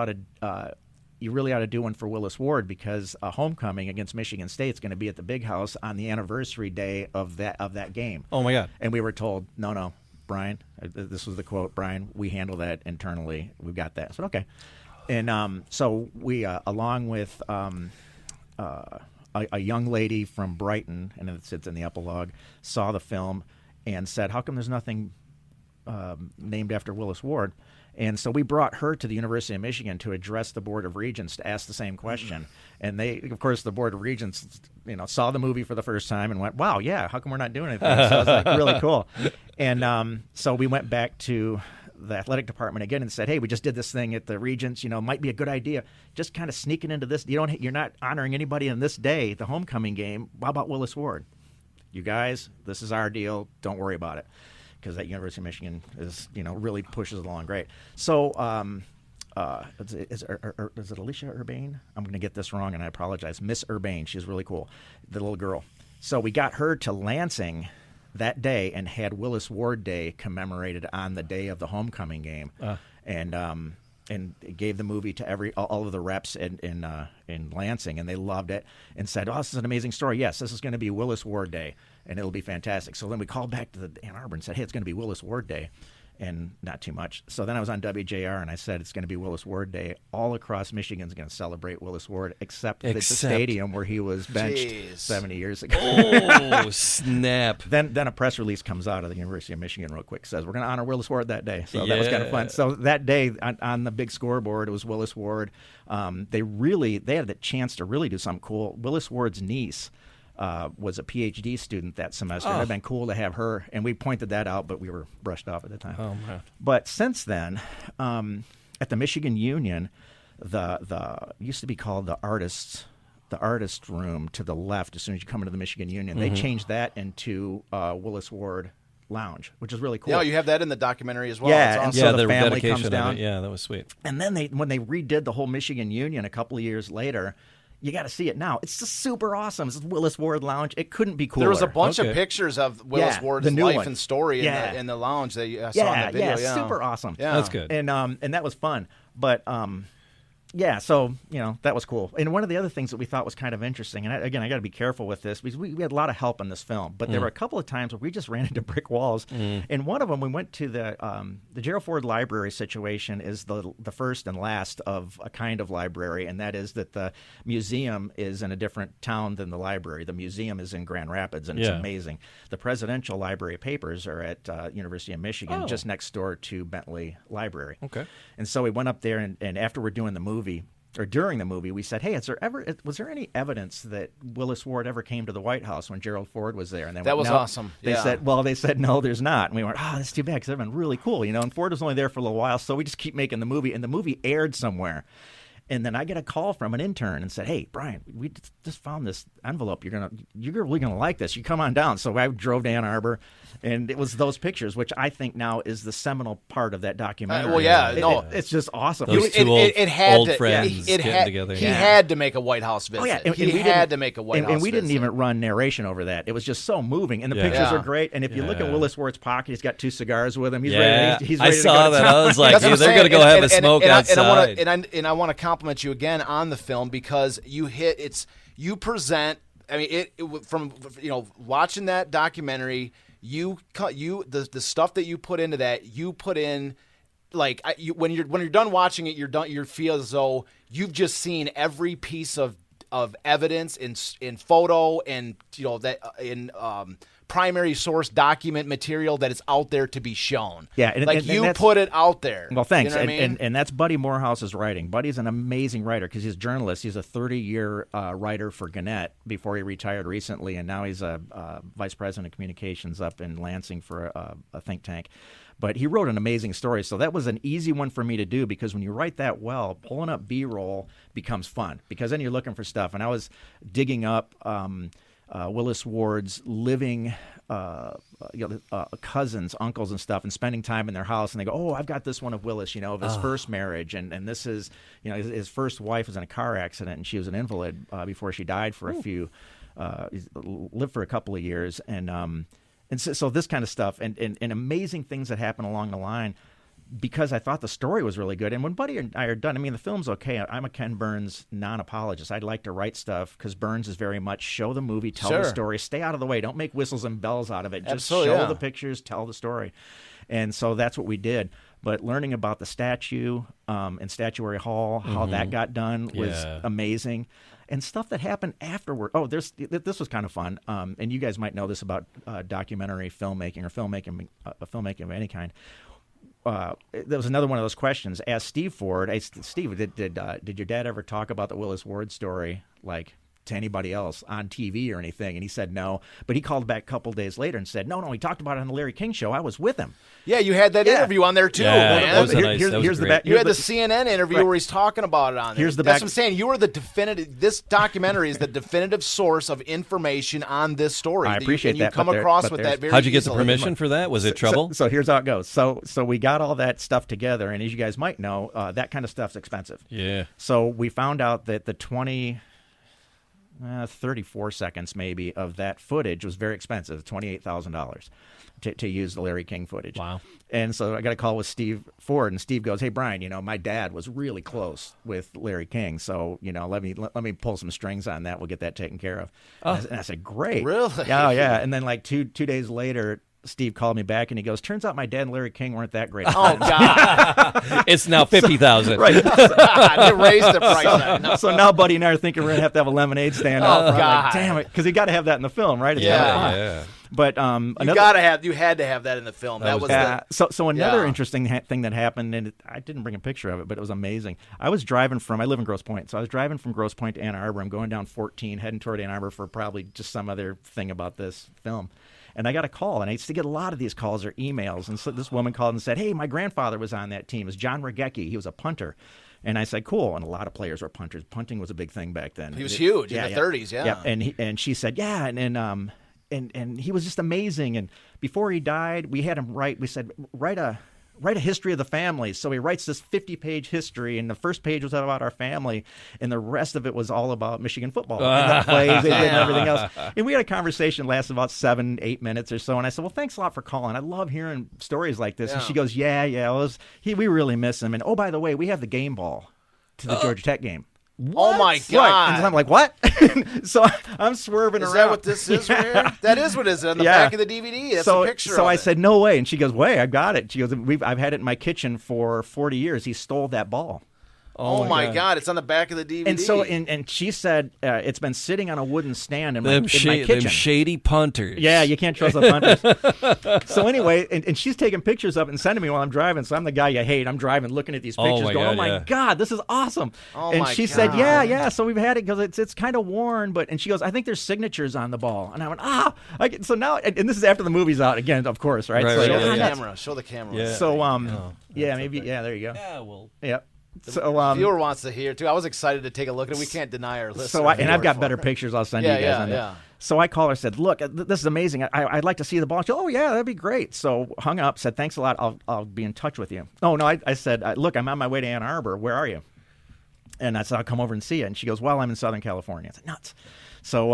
[SPEAKER 4] you really ought to do one for Willis Ward, because a homecoming against Michigan State is going to be at the Big House on the anniversary day of that game.
[SPEAKER 2] Oh my God!
[SPEAKER 4] And we were told, no. Brian, this was the quote, Brian, we handle that internally. We've got that. I said, okay. And so we, along with a young lady from Brighton, and it sits in the epilogue, saw the film and said, how come there's nothing named after Willis Ward? And so we brought her to the University of Michigan to address the Board of Regents to ask the same question. And they, of course, the Board of Regents, saw the movie for the first time and went, wow, yeah, how come we're not doing anything? So it was really cool. And so we went back to the athletic department again and said, hey, we just did this thing at the Regents, might be a good idea. Just kind of sneaking into this. You're not honoring anybody on this day, the homecoming game. How about Willis Ward? You guys, this is our deal. Don't worry about it. Because that University of Michigan is, really pushes along great. So, is it Alicia Urbane? I'm going to get this wrong, and I apologize. Miss Urbane, she's really cool, the little girl. So we got her to Lansing that day and had Willis Ward Day commemorated on the day of the homecoming game, and gave the movie to all of the reps in Lansing, and they loved it and said, oh, this is an amazing story. Yes, this is going to be Willis Ward Day, and it'll be fantastic. So then we called back to the Ann Arbor and said, hey, it's going to be Willis Ward Day. and not too much. So then I was on WJR, and I said it's going to be Willis Ward Day. All across Michigan's going to celebrate Willis Ward, except the stadium where he was benched 70 years ago.
[SPEAKER 2] Oh, snap.
[SPEAKER 4] Then a press release comes out of the University of Michigan real quick, says we're going to honor Willis Ward that day. So that was kind of fun. So that day on the big scoreboard, it was Willis Ward. They had the chance to really do something cool. Willis Ward's niece was a PhD student that semester. It would have been cool to have her, and we pointed that out, but we were brushed off at the time.
[SPEAKER 2] Oh, man.
[SPEAKER 4] But since then, at the Michigan Union, the used to be called the artist room to the left as soon as you come into the Michigan Union. They changed that into Willis Ward Lounge, which is really cool.
[SPEAKER 3] Yeah, you have that in the documentary as well.
[SPEAKER 4] Yeah, and so the family
[SPEAKER 2] dedication
[SPEAKER 4] comes
[SPEAKER 2] of
[SPEAKER 4] down.
[SPEAKER 2] it. Yeah, that was sweet.
[SPEAKER 4] And then when they redid the whole Michigan Union a couple of years later, you got to see it now. It's just super awesome. It's Willis Ward Lounge. It couldn't be cooler.
[SPEAKER 3] There was a bunch of pictures of Willis Ward's life and story in the lounge that you saw in the video.
[SPEAKER 4] Yeah, super awesome.
[SPEAKER 3] Yeah.
[SPEAKER 2] That's good.
[SPEAKER 4] And that was fun. But so that was cool. And one of the other things that we thought was kind of interesting, and again, I got to be careful with this because we had a lot of help in this film, but there were a couple of times where we just ran into brick walls. And one of them, we went to the Gerald Ford Library situation is the first and last of a kind of library, and that is that the museum is in a different town than the library. The museum is in Grand Rapids, and it's amazing. The Presidential Library of Papers are at University of Michigan, just next door to Bentley Library.
[SPEAKER 2] Okay.
[SPEAKER 4] And so we went up there, and after we're doing the movie, or during the movie, we said, "Hey, was there any evidence that Willis Ward ever came to the White House when Gerald Ford was there?" And
[SPEAKER 3] that was awesome.
[SPEAKER 4] They said no, there's not. And we went, that's too bad because that'd been really cool, And Ford was only there for a little while, so we just keep making the movie, and the movie aired somewhere. And then I get a call from an intern and said, "Hey, Brian, we just found this envelope. You're really gonna like this. You come on down." So I drove to Ann Arbor, and it was those pictures, which I think now is the seminal part of that documentary. It's just awesome.
[SPEAKER 2] Those two old friends getting together.
[SPEAKER 3] He had to make a White House visit. He had to make a White House
[SPEAKER 4] and we
[SPEAKER 3] visit.
[SPEAKER 4] didn't even run narration over that. It was just so moving, and the pictures are great. And if you look at Willis Ward's pocket, he's got 2 cigars with him. He's ready. He's ready
[SPEAKER 2] I saw
[SPEAKER 4] to go
[SPEAKER 2] that. I was like, they're going to go have a smoke outside.
[SPEAKER 3] And I want to compliment you again on the film because you present. I mean, from watching that documentary, the stuff that you put into that, you put in when you're done watching it, you feel as though you've just seen every piece of evidence in photo and in primary source document material that is out there to be shown.
[SPEAKER 4] Yeah, and
[SPEAKER 3] you put it out there.
[SPEAKER 4] Well, thanks.
[SPEAKER 3] You know what I mean?
[SPEAKER 4] And that's Buddy Morehouse's writing. Buddy's an amazing writer because he's a journalist. He's a 30-year writer for Gannett before he retired recently, and now he's a vice president of communications up in Lansing for a think tank. But he wrote an amazing story, so that was an easy one for me to do because when you write that well, pulling up B-roll becomes fun because then you're looking for stuff. And I was digging up Willis Ward's living cousins, uncles, and stuff, and spending time in their house. And they go, "Oh, I've got this one of Willis, of his first marriage, and this is, his first wife was in a car accident, and she was an invalid before she died for lived for a couple of years, and so this kind of stuff, and amazing things that happen along the line." Because I thought the story was really good. And when Buddy and I are done, I mean, the film's okay. I'm a Ken Burns non-apologist. I'd like to write stuff because Burns is very much show the movie, tell the story, stay out of the way. Don't make whistles and bells out of it. Just show the pictures, tell the story. And so that's what we did. But learning about the statue and Statuary Hall, how that got done was amazing. And stuff that happened afterward. Oh, this was kind of fun. And you guys might know this about documentary filmmaking or filmmaking of any kind. There was another one of those questions. Asked Steve Ford, "Hey, Steve, did your dad ever talk about the Willis Ward story to anybody else on TV or anything?" And he said no. But he called back a couple days later and said, no, he talked about it on the Larry King Show. I was with him.
[SPEAKER 3] Yeah, you had that interview on there too.
[SPEAKER 2] That was nice.
[SPEAKER 3] Here's the CNN interview where he's talking about it on there. That's what I'm saying. You were the definitive. This documentary is the definitive source of information on this story.
[SPEAKER 4] I appreciate that.
[SPEAKER 3] You come across with that very
[SPEAKER 2] How'd you get
[SPEAKER 3] easily.
[SPEAKER 2] the permission for that? Was it trouble?
[SPEAKER 4] So here's how it goes. So we got all that stuff together, and as you guys might know, that kind of stuff's expensive.
[SPEAKER 2] Yeah.
[SPEAKER 4] So we found out that the 34 seconds maybe of that footage was very expensive, $28,000 to use the Larry King footage.
[SPEAKER 2] Wow.
[SPEAKER 4] And so I got a call with Steve Ford, and Steve goes, "Hey, Brian, my dad was really close with Larry King, so, let me pull some strings on that. We'll get that taken care of." And I said, "Great."
[SPEAKER 3] Really?
[SPEAKER 4] Yeah. And then 2 days later, Steve called me back and he goes, "Turns out my dad and Larry King weren't that great."
[SPEAKER 3] Oh God!
[SPEAKER 2] It's now 50,000.
[SPEAKER 4] Right.
[SPEAKER 3] They raised the price. No.
[SPEAKER 4] So now Buddy and I are thinking we're gonna have a lemonade stand.
[SPEAKER 3] Oh,
[SPEAKER 4] I'm
[SPEAKER 3] God.
[SPEAKER 4] like, damn it, because you got to have that in the film, right? It's
[SPEAKER 3] Yeah.
[SPEAKER 4] kinda fun.
[SPEAKER 2] Yeah.
[SPEAKER 4] But
[SPEAKER 3] You had to have that in the film. That was the,
[SPEAKER 4] so another
[SPEAKER 3] Yeah.
[SPEAKER 4] interesting thing that happened, and I didn't bring a picture of it, but it was amazing. I live in Grosse Pointe, so I was driving from Grosse Pointe to Ann Arbor. I'm going down 14, heading toward Ann Arbor for probably just some other thing about this film. And I got a call, and I used to get a lot of these calls or emails. And so this woman called and said, "Hey, my grandfather was on that team. It was John Regecki. He was a punter." And I said, "Cool." And a lot of players were punters. Punting was a big thing back then.
[SPEAKER 3] he was huge in the 30s. Yeah.
[SPEAKER 4] And she said, "Yeah," and he was just amazing. And before he died, we had him write. We said, write a history of the family. So he writes this 50-page history, and the first page was about our family, and the rest of it was all about Michigan football and the plays and everything else. And we had a conversation lasted about 7-8 minutes or so. And I said, "Well, thanks a lot for calling. I love hearing stories like this."
[SPEAKER 3] Yeah.
[SPEAKER 4] And she goes, "Yeah, we really miss him. And oh, by the way, we have the game ball to the Georgia Tech game."
[SPEAKER 3] Oh my God!
[SPEAKER 4] Right. And I'm like, "What?" So I'm swerving
[SPEAKER 3] Is
[SPEAKER 4] around.
[SPEAKER 3] that what this is? Right here? That is what it is on the back of the DVD. That's a picture.
[SPEAKER 4] So
[SPEAKER 3] of
[SPEAKER 4] I
[SPEAKER 3] it.
[SPEAKER 4] said, "No way." And she goes, "Wait, I got it." She goes, "I've had it in my kitchen for 40 years. He stole that ball."
[SPEAKER 3] Oh my God! It's on the back of the DVD.
[SPEAKER 4] And so, and she said, "It's been sitting on a wooden stand in my
[SPEAKER 2] Them
[SPEAKER 4] kitchen."
[SPEAKER 2] them shady punters.
[SPEAKER 4] Yeah, you can't trust the punters. So anyway, and she's taking pictures of it and sending me while I'm driving. So I'm the guy you hate. I'm driving, looking at these pictures,
[SPEAKER 2] my
[SPEAKER 4] going,
[SPEAKER 2] God,
[SPEAKER 4] "Oh my
[SPEAKER 2] yeah.
[SPEAKER 4] God, this is awesome."
[SPEAKER 3] Oh
[SPEAKER 4] and
[SPEAKER 3] my
[SPEAKER 4] she
[SPEAKER 3] God.
[SPEAKER 4] said, "Yeah." So we've had it because it's kind of worn, but and she goes, "I think there's signatures on the ball." And I went, so now, and this is after the movie's out again, of course, right?
[SPEAKER 2] Right,
[SPEAKER 4] So,
[SPEAKER 2] right,
[SPEAKER 3] Show
[SPEAKER 2] yeah,
[SPEAKER 3] the
[SPEAKER 2] yeah.
[SPEAKER 3] camera. Show the camera.
[SPEAKER 2] Yeah.
[SPEAKER 4] So
[SPEAKER 2] That's
[SPEAKER 4] maybe
[SPEAKER 2] okay.
[SPEAKER 4] there you go.
[SPEAKER 2] Yeah, well.
[SPEAKER 4] Yep. So
[SPEAKER 3] Viewer wants to hear too. I was excited to take a look at it. We can't deny our listeners.
[SPEAKER 4] So I've got better pictures. I'll send you guys on that.
[SPEAKER 3] Yeah.
[SPEAKER 4] So I called her, said, "Look, this is amazing. I'd like to see the ball." She said, "Oh yeah, that'd be great." So hung up, said, "Thanks a lot. I'll be in touch with you." Oh no, I said, "Look, I'm on my way to Ann Arbor. Where are you?" And I said, "I'll come over and see you." And she goes, "Well, I'm in Southern California." I said, "Nuts." So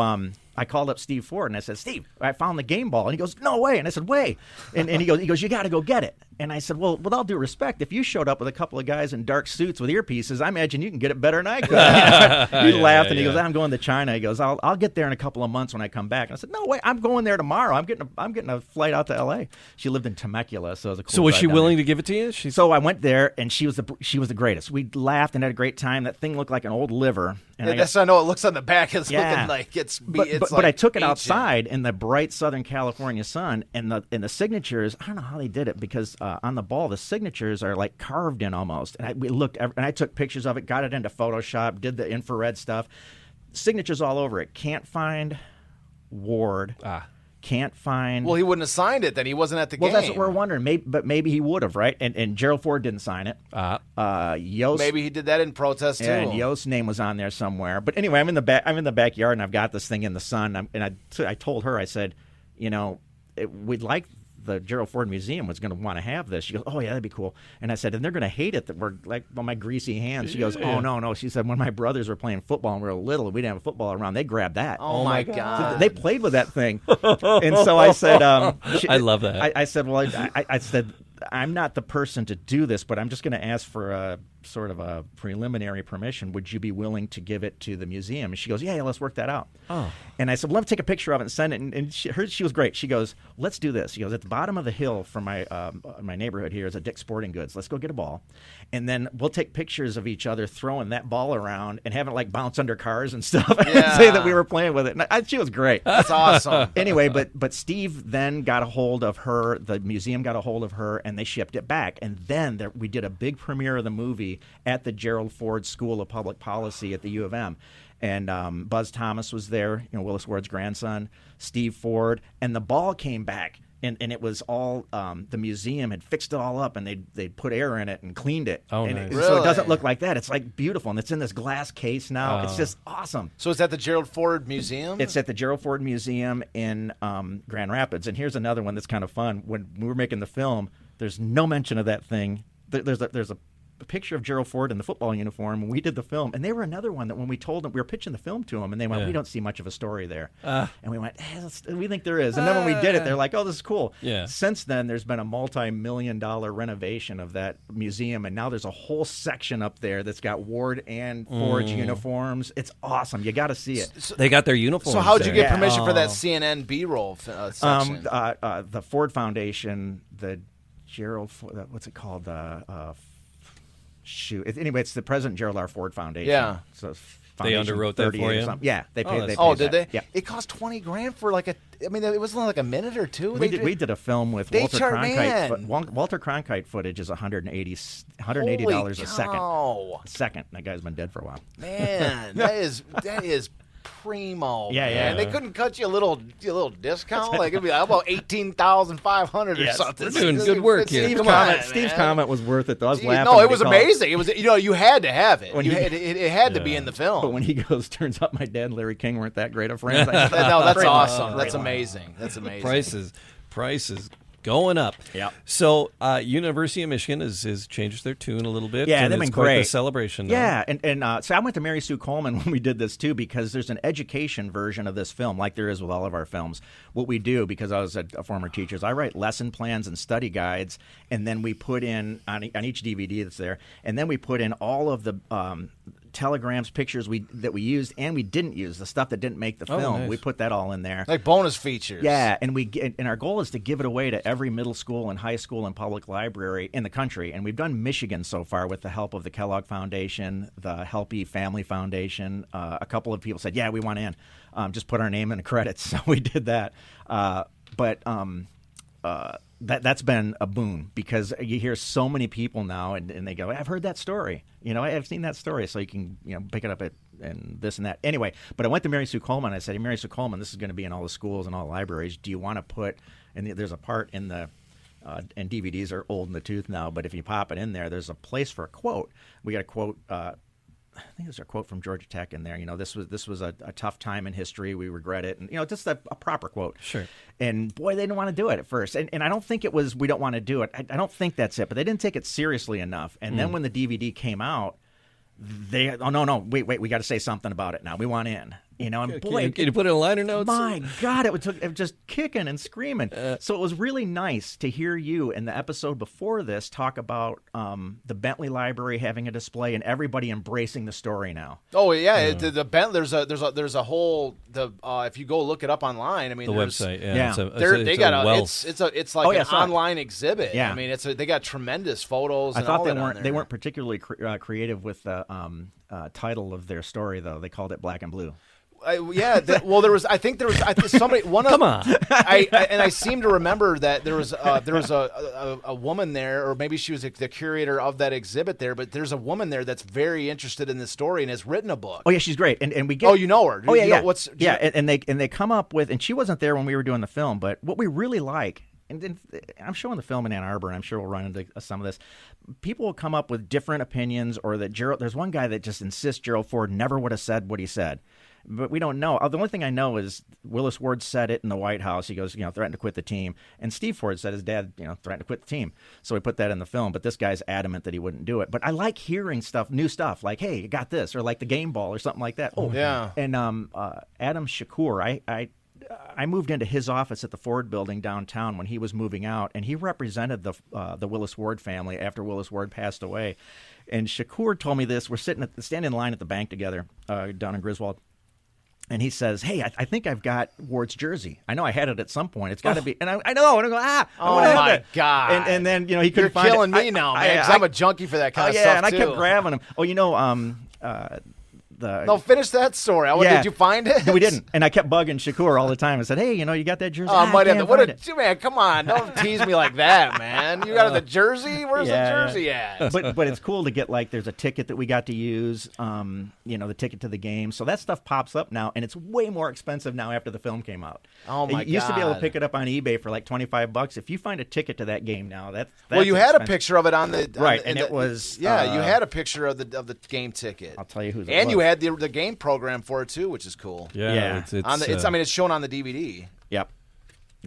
[SPEAKER 4] I called up Steve Ford and I said, "Steve, I found the game ball." And he goes, "No way." And I said, "Way." And he goes, "You got to go get it." And I said, "Well, with all due respect, if you showed up with a couple of guys in dark suits with earpieces, I imagine you can get it better than I could." He laughed and he goes, "I'm going to China." He goes, "I'll get there in a couple of months when I come back." And I said, "No way, I'm going there tomorrow. I'm getting a flight out to L.A." She lived in Temecula, so it was a cool.
[SPEAKER 2] So was
[SPEAKER 4] ride
[SPEAKER 2] she
[SPEAKER 4] down
[SPEAKER 2] willing
[SPEAKER 4] there.
[SPEAKER 2] to give it to you?
[SPEAKER 4] So I went there, and she was the greatest. We laughed and had a great time. That thing looked like an old liver. And
[SPEAKER 3] That's I know. It looks on the back. It's
[SPEAKER 4] Yeah.
[SPEAKER 3] looking like it's.
[SPEAKER 4] But I took it
[SPEAKER 3] ancient.
[SPEAKER 4] outside in the bright Southern California sun, and the signatures. I don't know how they did it because on the ball the signatures are like carved in almost. And we looked, and I took pictures of it, got it into Photoshop, did the infrared stuff. Signatures all over it. Can't find Ward. Can't find.
[SPEAKER 3] Well, he wouldn't have signed it then. He wasn't at the
[SPEAKER 4] Well,
[SPEAKER 3] game.
[SPEAKER 4] that's what we're wondering. Maybe he would have, right? And Gerald Ford didn't sign it. Yost.
[SPEAKER 3] Maybe he did that in protest too.
[SPEAKER 4] And Yost's name was on there somewhere. But anyway, I'm in the backyard, and I've got this thing in the sun. I told her, I said, we'd like the Gerald Ford Museum was going to want to have this. She goes, "Oh yeah, that'd be cool." And I said, "And they're going to hate it that we're like on my greasy hands." She goes, "Oh no." She said, "When my brothers were playing football and we were little, we didn't have a football around. They grabbed that."
[SPEAKER 3] Oh my God.
[SPEAKER 4] They played with that thing. And so I said,
[SPEAKER 2] I love that.
[SPEAKER 4] I said, "Well, I said, I'm not the person to do this, but I'm just going to ask for a sort of a preliminary permission. Would you be willing to give it to the museum?" And she goes, yeah, let's work that out.
[SPEAKER 2] Oh.
[SPEAKER 4] And I said, well, let me take a picture of it and send it. And she was great. She goes, "Let's do this." She goes, "At the bottom of the hill from my neighborhood here is a Dick's Sporting Goods. Let's go get a ball. And then we'll take pictures of each other throwing that ball around and having it like bounce under cars and stuff and say that we were playing with it." And she was great.
[SPEAKER 3] That's awesome.
[SPEAKER 4] Anyway, but Steve then got a hold of her. The museum got a hold of her, and they shipped it back. And then we did a big premiere of the movie at the Gerald Ford School of Public Policy at the U of M. And Buzz Thomas was there, Willis Ward's grandson, Steve Ford, and the ball came back. And it was all the museum had fixed it all up, and they'd put air in it and cleaned it.
[SPEAKER 2] Oh,
[SPEAKER 4] and
[SPEAKER 2] nice.
[SPEAKER 4] So it
[SPEAKER 3] Really?
[SPEAKER 4] doesn't look like that. It's like beautiful, and it's in this glass case now. It's just awesome.
[SPEAKER 3] So it's at the Gerald Ford Museum?
[SPEAKER 4] It's at the Gerald Ford Museum in Grand Rapids. And here's another one that's kind of fun. When we were making the film, there's no mention of that thing. There's a picture of Gerald Ford in the football uniform when we did the film, and they were another one that when we told them, we were pitching the film to them, and they went, we don't see much of a story there. And we went, we think there is. And then when we did it, they're like, oh, this is cool.
[SPEAKER 2] Yeah.
[SPEAKER 4] Since then, there's been a multi-million-dollar renovation of that museum, and now there's a whole section up there that's got Ward and Ford's uniforms. It's awesome. You got to see it.
[SPEAKER 2] They got their uniforms.
[SPEAKER 3] So how'd you
[SPEAKER 2] there.
[SPEAKER 3] get permission for that CNN B-roll section?
[SPEAKER 4] The Ford Foundation, the Gerald Ford, what's it called? Anyway, it's the President Gerald R. Ford Foundation.
[SPEAKER 3] Yeah.
[SPEAKER 4] So
[SPEAKER 2] They underwrote that for you?
[SPEAKER 4] Yeah, they paid.
[SPEAKER 3] Did they?
[SPEAKER 4] Yeah.
[SPEAKER 3] It cost $20,000 for like it was only like a minute or two.
[SPEAKER 4] We did a film with Walter Cronkite. Walter Cronkite footage is $180 a second. That guy's been dead for a while.
[SPEAKER 3] Man, that is primo.
[SPEAKER 4] Yeah,
[SPEAKER 3] man.
[SPEAKER 4] yeah.
[SPEAKER 3] They couldn't cut you a little discount. Like it'd be like about $18,500 or something.
[SPEAKER 2] We're doing good work here.
[SPEAKER 4] Steve's comment was worth it though. I was laughing.
[SPEAKER 3] No, it was amazing. It was you had to have it. It had to be in the film.
[SPEAKER 4] But when he goes, turns out my dad and Larry King weren't that great of friends.
[SPEAKER 3] No, that's awesome. That's amazing. That's amazing.
[SPEAKER 2] Prices going up.
[SPEAKER 4] Yeah.
[SPEAKER 2] So University of Michigan has changed their tune a little bit.
[SPEAKER 4] Yeah,
[SPEAKER 2] and
[SPEAKER 4] they've
[SPEAKER 2] it's
[SPEAKER 4] been
[SPEAKER 2] quite
[SPEAKER 4] great.
[SPEAKER 2] the celebration now.
[SPEAKER 4] Yeah, and so I went to Mary Sue Coleman when we did this too, because there's an education version of this film, like there is with all of our films. What we do, because I was a former teacher, is I write lesson plans and study guides, and then we put in on each DVD that's there, and then we put in all of the telegrams, pictures that we used and we didn't use, the stuff that didn't make the film.
[SPEAKER 2] Nice.
[SPEAKER 4] We put that all in there,
[SPEAKER 3] like bonus features.
[SPEAKER 4] Yeah, and our goal is to give it away to every middle school and high school and public library in the country. And we've done Michigan so far with the help of the Kellogg Foundation, the Helpy Family Foundation. A couple of people said, "Yeah, we want in. Just put our name in the credits." So we did that. That's been a boon, because you hear so many people now and they go, I've heard that story. I've seen that story. So you can pick it up and this and that. Anyway, but I went to Mary Sue Coleman. I said, hey, Mary Sue Coleman, this is going to be in all the schools and all the libraries. Do you want to put, and there's a part in the, and DVDs are old in the tooth now, but if you pop it in there, there's a place for a quote. We got a quote, I think there's a quote from Georgia Tech in there. This was a tough time in history. We regret it. And, just a proper quote.
[SPEAKER 2] Sure. And,
[SPEAKER 4] boy, they didn't want to do it at first. And I don't think it was we don't want to do it. I don't think that's it. But they didn't take it seriously enough. And then when the DVD came out, no, wait, we got to say something about it now. We want in. And boy,
[SPEAKER 2] can you put it in liner notes?
[SPEAKER 4] My God, it was just kicking and screaming. So it was really nice to hear you in the episode before this talk about the Bentley Library having a display and everybody embracing the story now.
[SPEAKER 3] Oh yeah, the Bentley. There's a whole if you go look it up online. I mean,
[SPEAKER 2] the website.
[SPEAKER 4] Yeah.
[SPEAKER 3] It's like an online exhibit.
[SPEAKER 4] Yeah.
[SPEAKER 3] I mean, they got tremendous photos.
[SPEAKER 4] I
[SPEAKER 3] and
[SPEAKER 4] thought
[SPEAKER 3] all
[SPEAKER 4] they weren't particularly creative with the title of their story though. They called it Black and Blue.
[SPEAKER 3] Somebody.
[SPEAKER 2] Come on.
[SPEAKER 3] I seem to remember that there was a woman there, or maybe she was the curator of that exhibit there. But there's a woman there that's very interested in this story and has written a book.
[SPEAKER 4] Oh yeah, she's great. And we get.
[SPEAKER 3] Oh, you know her.
[SPEAKER 4] And they come up with, and she wasn't there when we were doing the film, but what we really like. And I'm showing the film in Ann Arbor, and I'm sure we'll run into some of this. People will come up with different opinions, or that there's one guy that just insists Gerald Ford never would have said what he said. But we don't know. The only thing I know is Willis Ward said it in the White House. He goes, threatened to quit the team. And Steve Ford said his dad, threatened to quit the team. So we put that in the film. But this guy's adamant that he wouldn't do it. But I like hearing new stuff, like, hey, you got this, or like the game ball or something like that.
[SPEAKER 3] Oh, yeah.
[SPEAKER 4] And Adam Shakur, I moved into his office at the Ford building downtown when he was moving out, and he represented the Willis Ward family after Willis Ward passed away. And Shakur told me this. We're standing in line at the bank together down in Griswold. And he says, hey, I think I've got Ward's jersey. I know I had it at some point. It's got to be. And I know. And I go,
[SPEAKER 3] oh, my God.
[SPEAKER 4] And then, he couldn't find it.
[SPEAKER 3] You're killing me now, man, because I'm a junkie for that kind of stuff,
[SPEAKER 4] and I
[SPEAKER 3] too.
[SPEAKER 4] kept grabbing him. Oh,
[SPEAKER 3] No, finish that story. Did you find it?
[SPEAKER 4] No, we didn't. And I kept bugging Shakur all the time. I said, hey, you got that jersey?
[SPEAKER 3] Oh, might have. Man, come on. Don't tease me like that, man. You got the jersey? Where's the jersey at?
[SPEAKER 4] But it's cool to get, there's a ticket that we got to use, the ticket to the game. So that stuff pops up now, and it's way more expensive now after the film came out.
[SPEAKER 3] Oh, my God.
[SPEAKER 4] You used to be able to pick it up on eBay for like $25. If you find a ticket to that game now, that's
[SPEAKER 3] well, you
[SPEAKER 4] expensive.
[SPEAKER 3] had a picture of it on the...
[SPEAKER 4] Right, and it was...
[SPEAKER 3] Yeah, you had a picture of the game ticket.
[SPEAKER 4] I'll tell you who.
[SPEAKER 3] And you had the game program for it too, which is cool.
[SPEAKER 2] Yeah.
[SPEAKER 3] It's shown on the DVD.
[SPEAKER 4] Yep.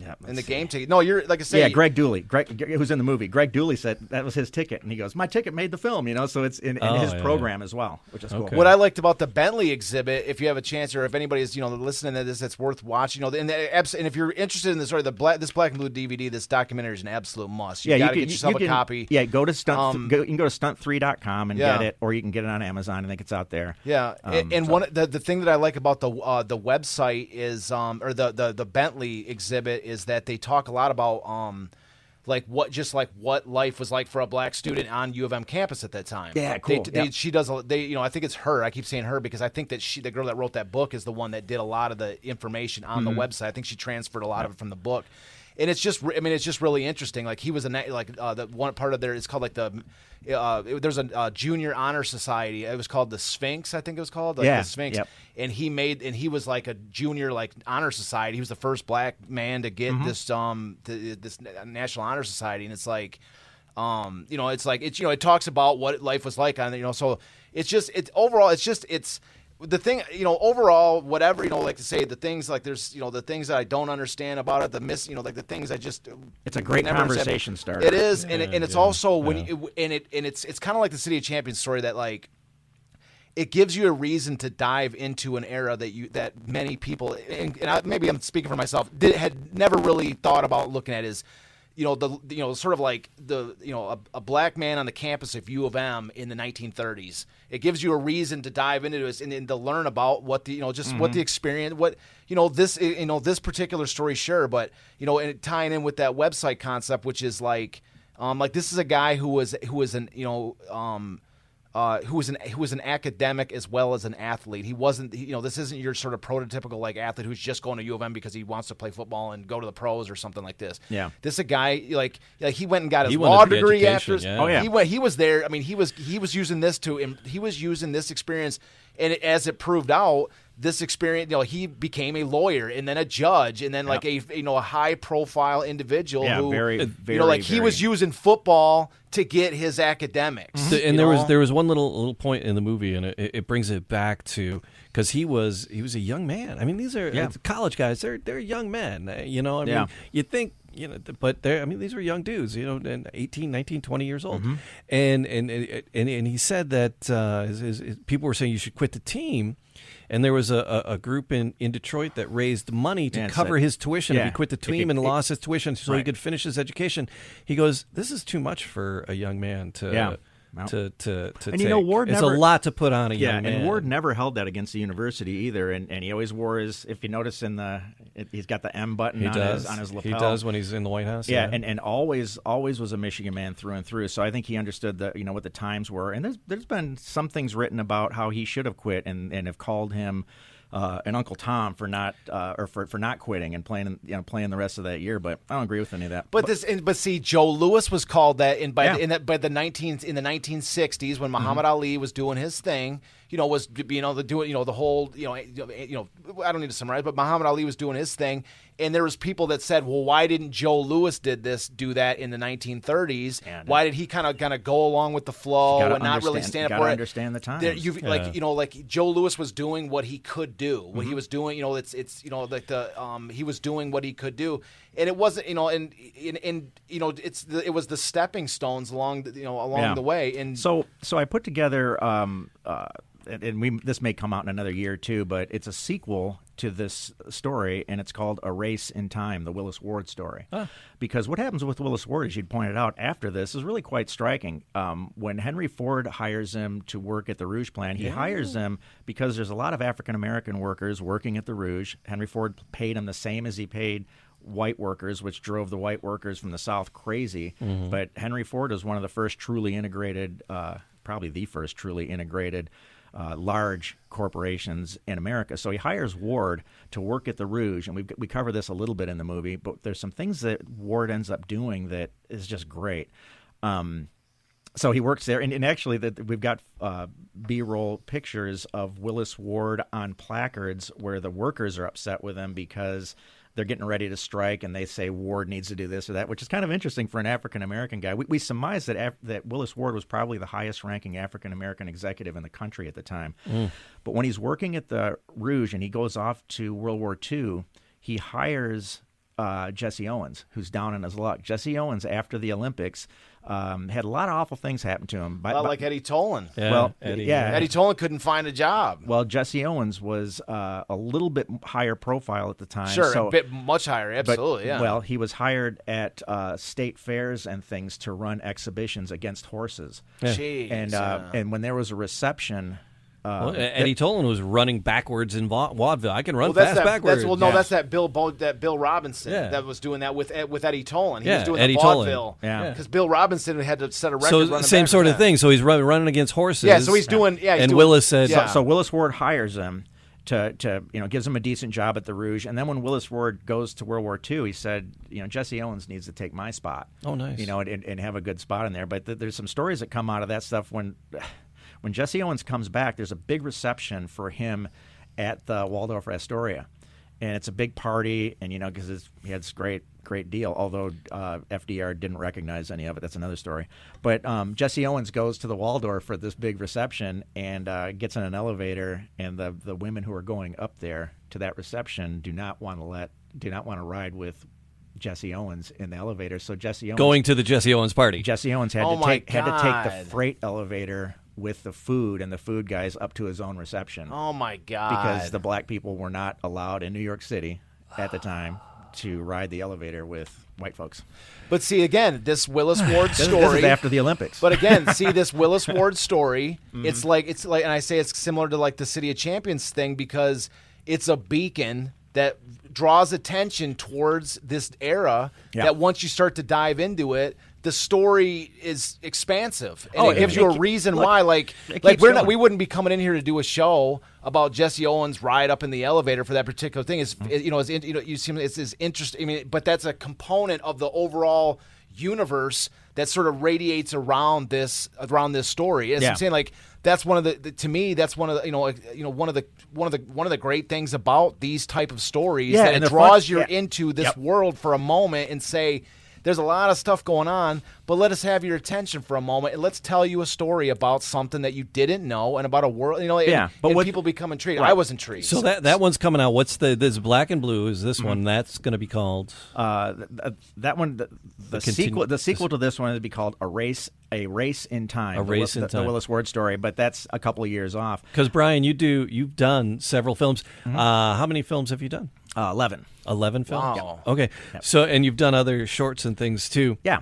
[SPEAKER 4] Yeah,
[SPEAKER 3] in the game ticket. No, you're like I say.
[SPEAKER 4] Yeah, Greg Dooley. Greg, who's in the movie. Greg Dooley said that was his ticket, and he goes, "My ticket made the film," So it's in his program as well, which is cool.
[SPEAKER 3] What I liked about the Bentley exhibit, if you have a chance, or if anybody's listening to this, it's worth watching. And if you're interested in the story, this Black and Blue DVD, this documentary is an absolute must. You got to get yourself a copy.
[SPEAKER 4] Yeah, go to stunt. You can go to stunt3.com and get it, or you can get it on Amazon. I think it's out there.
[SPEAKER 3] Yeah, the thing that I like about the website is, or the Bentley exhibit is that they talk a lot about what life was like for a black student on U of M campus at that time.
[SPEAKER 4] Yeah, cool.
[SPEAKER 3] She does. I think it's her. I keep saying her because I think that the girl that wrote that book is the one that did a lot of the information on the website. I think she transferred a lot of it from the book. And it's just really interesting. Like he was the one part of there is called there's a junior honor society. It was called the Sphinx, I think it was called. The Sphinx. Yep. And he was like a junior honor society. He was the first black man to get this National Honor Society. And it's like, it talks about what life was like on so it's the thing, overall, whatever, like to say the things there's, the things that I don't understand about it, the things I just.
[SPEAKER 4] It's a great conversation starter.
[SPEAKER 3] It is, and it's also it's kind of like the City of Champions story that it gives you a reason to dive into an era that many people, maybe I'm speaking for myself, had never really thought about looking at is. Sort of like a black man on the campus of U of M in the 1930s. It gives you a reason to dive into this and to learn about what what the experience, this particular story, sure, but and tying in with that website concept, which is this is a guy who was an academic as well as an athlete. He wasn't, this isn't your sort of prototypical athlete who's just going to U of M because he wants to play football and go to the pros or something like this.
[SPEAKER 4] Yeah,
[SPEAKER 3] this is a guy he went and got his law degree after. He was there. I mean, he was using this experience, and as it proved out. This experience, he became a lawyer and then a judge and then a high profile individual who, very, he was using football to get his academics.
[SPEAKER 2] And there was one little point in the movie, and it brings it back to because he was a young man. I mean, these are college guys. They're young men. I mean, you think. But these were young dudes, 18, 19, 20 years old. And he said that his people were saying you should quit the team. And there was a group in Detroit that raised money to cover his tuition if he quit the team and lost his tuition so he could finish his education. He goes, this is too much for a young man to take.
[SPEAKER 4] Ward
[SPEAKER 2] it's
[SPEAKER 4] never,
[SPEAKER 2] a lot to put on a young man.
[SPEAKER 4] And Ward never held that against the university either, and he always wore his. If you notice he's got the M button on his lapel.
[SPEAKER 2] He does when he's in the White House.
[SPEAKER 4] Yeah, and always was a Michigan man through and through. So I think he understood what the times were, and there's been some things written about how he should have quit, and have called him. And Uncle Tom for not for not quitting and playing the rest of that year, but I don't agree with any of that.
[SPEAKER 3] But see, Joe Louis was called that by the 1960s when Muhammad Ali was doing his thing. Was the whole I don't need to summarize, but Muhammad Ali was doing his thing, and there was people that said, well, why didn't Joe Louis do that in the 1930s? And why did he kind of go along with the flow and not really stand up for it?
[SPEAKER 4] Understand the times.
[SPEAKER 3] Like Joe Louis was doing what he could do. What he was doing, he was doing what he could do, and it wasn't, it was the stepping stones along the way. And
[SPEAKER 4] so I put together. This may come out in another year too, but it's a sequel to this story, and it's called A Race in Time, the Willis Ward story. Because what happens with Willis Ward, as you'd pointed out after this, is really quite striking. When Henry Ford hires him to work at the Rouge plant, he hires him because there's a lot of African-American workers working at the Rouge. Henry Ford paid him the same as he paid white workers, which drove the white workers from the South crazy. But Henry Ford was one of the first truly integrated, probably the first truly integrated large corporations in America. So he hires Ward to work at the Rouge, and we cover this a little bit in the movie, but there's some things that Ward ends up doing that is just great. So he works there, and actually we've got B-roll pictures of Willis Ward on placards where the workers are upset with him because they're getting ready to strike, and they say Ward needs to do this or that, which is kind of interesting for an African-American guy. We surmise that Willis Ward was probably the highest-ranking African-American executive in the country at the time. But when he's working at the Rouge and he goes off to World War II, he hires Jesse Owens, who's down in his luck. Jesse Owens, after the Olympics, had a lot of awful things happen to him.
[SPEAKER 3] A lot like Eddie Tolan.
[SPEAKER 2] Yeah,
[SPEAKER 4] Well,
[SPEAKER 2] Eddie,
[SPEAKER 4] yeah.
[SPEAKER 3] Eddie Tolan couldn't find a job.
[SPEAKER 4] Well, Jesse Owens was a little bit higher profile at the time.
[SPEAKER 3] Sure,
[SPEAKER 4] so,
[SPEAKER 3] a bit much higher, absolutely,
[SPEAKER 4] but,
[SPEAKER 3] yeah.
[SPEAKER 4] Well, he was hired at state fairs and things to run exhibitions against horses.
[SPEAKER 2] Yeah.
[SPEAKER 3] Jeez,
[SPEAKER 4] And when there was a reception...
[SPEAKER 2] Well, Eddie Tolan was running backwards in vaudeville. I can run
[SPEAKER 3] that's
[SPEAKER 2] fast
[SPEAKER 3] that,
[SPEAKER 2] backwards.
[SPEAKER 3] That's that Bill Robinson
[SPEAKER 2] Yeah.
[SPEAKER 3] that was doing that with Eddie Tolan. He
[SPEAKER 2] Yeah,
[SPEAKER 3] was doing
[SPEAKER 2] Eddie
[SPEAKER 3] the
[SPEAKER 2] Tolan.
[SPEAKER 3] vaudeville.
[SPEAKER 4] Yeah.
[SPEAKER 3] Because Bill Robinson had to set a record.
[SPEAKER 2] So
[SPEAKER 3] running
[SPEAKER 2] same
[SPEAKER 3] back
[SPEAKER 2] sort
[SPEAKER 3] with
[SPEAKER 2] of
[SPEAKER 3] that.
[SPEAKER 2] thing. So he's running against horses.
[SPEAKER 3] Yeah, so he's doing. Yeah, he's
[SPEAKER 2] and
[SPEAKER 3] doing,
[SPEAKER 2] Willis said,
[SPEAKER 3] yeah.
[SPEAKER 4] So Willis Ward hires him to gives him a decent job at the Rouge, and then when Willis Ward goes to World War II, he said, Jesse Owens needs to take my spot.
[SPEAKER 2] Oh, nice.
[SPEAKER 4] And have a good spot in there. But there's some stories that come out of that stuff when Jesse Owens comes back. There's a big reception for him at the Waldorf Astoria, and it's a big party, and because he had this great deal. Although FDR didn't recognize any of it, that's another story. But Jesse Owens goes to the Waldorf for this big reception and gets in an elevator, and the women who are going up there to that reception do not want to ride with Jesse Owens in the elevator. So Jesse Owens
[SPEAKER 2] going to the Jesse Owens party.
[SPEAKER 4] Jesse Owens had
[SPEAKER 3] Oh
[SPEAKER 4] to
[SPEAKER 3] my
[SPEAKER 4] take the
[SPEAKER 3] God.
[SPEAKER 4] freight elevator with the food and the food guys up to his own reception.
[SPEAKER 3] Oh my God!
[SPEAKER 4] Because the black people were not allowed in New York City at the time to ride the elevator with white folks.
[SPEAKER 3] But see, again, this Willis Ward
[SPEAKER 4] This
[SPEAKER 3] story.
[SPEAKER 4] is after the Olympics.
[SPEAKER 3] But again, see this Willis Ward story. It's like, and I say it's similar to like the City of Champions thing because it's a beacon that draws attention towards this era.
[SPEAKER 4] Yeah.
[SPEAKER 3] That once you start to dive into it, the story is expansive, and
[SPEAKER 4] Oh,
[SPEAKER 3] it gives you a reason why. Like
[SPEAKER 4] keeps
[SPEAKER 3] we
[SPEAKER 4] going.
[SPEAKER 3] wouldn't be coming in here to do a show about Jesse Owens' ride up in the elevator for that particular thing. It's interesting. I mean, but that's a component of the overall universe that sort of radiates around this story. As I'm saying, like that's one of the to me that's one of the one of the great things about these type of stories that
[SPEAKER 4] and
[SPEAKER 3] it
[SPEAKER 4] the
[SPEAKER 3] draws
[SPEAKER 4] fun-
[SPEAKER 3] you into this world for a moment and say. There's a lot of stuff going on, but let us have your attention for a moment and let's tell you a story about something that you didn't know and about a world. And people become intrigued.
[SPEAKER 4] Right.
[SPEAKER 3] I was intrigued.
[SPEAKER 2] So that one's coming out. What's this Black and Blue? Is this one? That's going to be called
[SPEAKER 4] that one, the sequel to this one would be called A Race in Time.
[SPEAKER 2] A Race in Time.
[SPEAKER 4] The Willis Ward story, but that's a couple of years off.
[SPEAKER 2] Because Brian, you've done several films. How many films have you done?
[SPEAKER 4] 11.
[SPEAKER 2] 11 films.
[SPEAKER 3] Wow.
[SPEAKER 2] Okay.
[SPEAKER 4] Yep.
[SPEAKER 2] So and you've done other shorts and things too.
[SPEAKER 4] Yeah.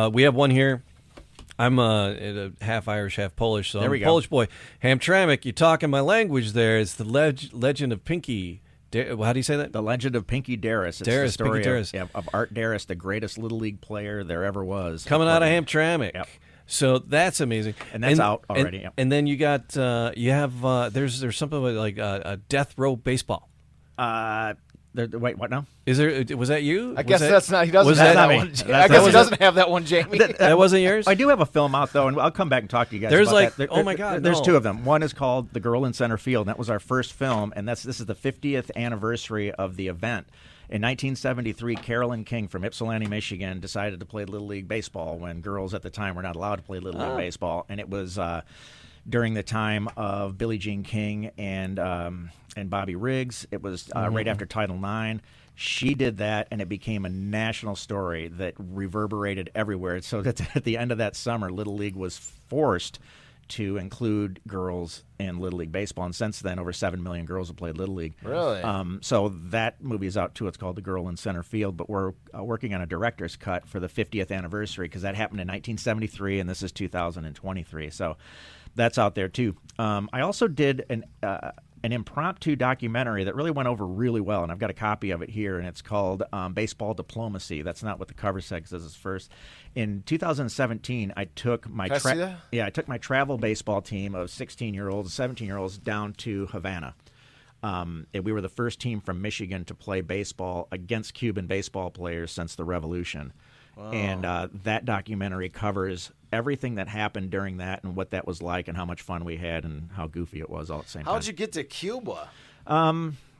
[SPEAKER 2] We have one here. I'm a half Irish, half Polish, so
[SPEAKER 4] There
[SPEAKER 2] I'm
[SPEAKER 4] we
[SPEAKER 2] a
[SPEAKER 4] go.
[SPEAKER 2] Polish boy. Hamtramck, you're talking my language there. It's the legend of Pinky. How do you say that?
[SPEAKER 4] The Legend of Pinky Darris. It's the
[SPEAKER 2] Darris,
[SPEAKER 4] story
[SPEAKER 2] Pinky Darris.
[SPEAKER 4] of Art Darris, the greatest Little League player there ever was.
[SPEAKER 2] Coming out of Hamtramck.
[SPEAKER 4] Yep.
[SPEAKER 2] So that's amazing,
[SPEAKER 4] And that's out already, yep.
[SPEAKER 2] And then you got there's something like a death row baseball.
[SPEAKER 4] Wait, what now?
[SPEAKER 2] Is there? Was that you?
[SPEAKER 3] I guess that's not. He doesn't
[SPEAKER 2] was
[SPEAKER 3] have
[SPEAKER 2] that
[SPEAKER 3] that
[SPEAKER 4] me.
[SPEAKER 3] one.
[SPEAKER 4] That's
[SPEAKER 3] I
[SPEAKER 4] not
[SPEAKER 3] guess he
[SPEAKER 4] me.
[SPEAKER 3] doesn't have that one, Jamie.
[SPEAKER 2] That wasn't yours.
[SPEAKER 4] I do have a film out though, and I'll come back and talk to you guys.
[SPEAKER 2] There's
[SPEAKER 4] about
[SPEAKER 2] like-
[SPEAKER 4] that.
[SPEAKER 2] oh my God,
[SPEAKER 4] there's
[SPEAKER 2] no.
[SPEAKER 4] two of them. One is called The Girl in Center Field, and that was our first film, and this is the 50th anniversary of the event. In 1973, Carolyn King from Ypsilanti, Michigan, decided to play Little League baseball when girls at the time were not allowed to play Little League baseball, and it was during the time of Billie Jean King and Bobby Riggs. It was right after Title IX. She did that, and it became a national story that reverberated everywhere. So that at the end of that summer, Little League was forced to include girls in Little League baseball, and since then, over 7 million girls have played Little League.
[SPEAKER 3] Really?
[SPEAKER 4] So that movie is out too. It's called The Girl in Center Field, but we're working on a director's cut for the 50th anniversary because that happened in 1973, and this is 2023. So that's out there too. I also did an impromptu documentary that really went over really well, and I've got a copy of it here, and it's called Baseball Diplomacy. That's not what the cover said because this is first. In 2017, I took my
[SPEAKER 3] Can I see that?
[SPEAKER 4] I took my travel baseball team of 16-year-olds, 17-year-olds down to Havana. And we were the first team from Michigan to play baseball against Cuban baseball players since the Revolution. Wow. And that documentary covers everything that happened during that and what that was like and how much fun we had and how goofy it was all at the same time.
[SPEAKER 3] How'd you get to Cuba?